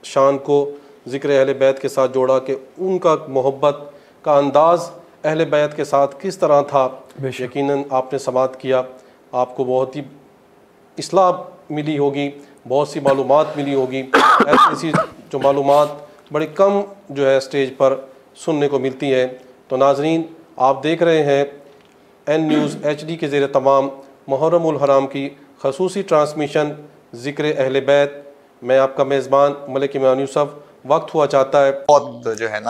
शान को ज़िक्र अहले बैत के साथ जोड़ा कि उनका मोहब्बत का अंदाज़ अहले बैत के साथ किस तरह था। यकीनन आपने समात किया, आपको बहुत ही इस्लाह मिली होगी, बहुत सी मालूमात मिली होगी, ऐसी जो मालूमात बड़ी कम जो है स्टेज पर सुनने को मिलती है। तो नाजरीन, आप देख रहे हैं एन न्यूज़ HD के ज़ेर तमाम मुहर्रम उल हराम की खसूसी ट्रांसमिशन ज़िक्र अहले बैत। मैं आपका मेज़बान मलिक इमरान यूसुफ। वक्त हुआ चाहता है बहुत जो है ना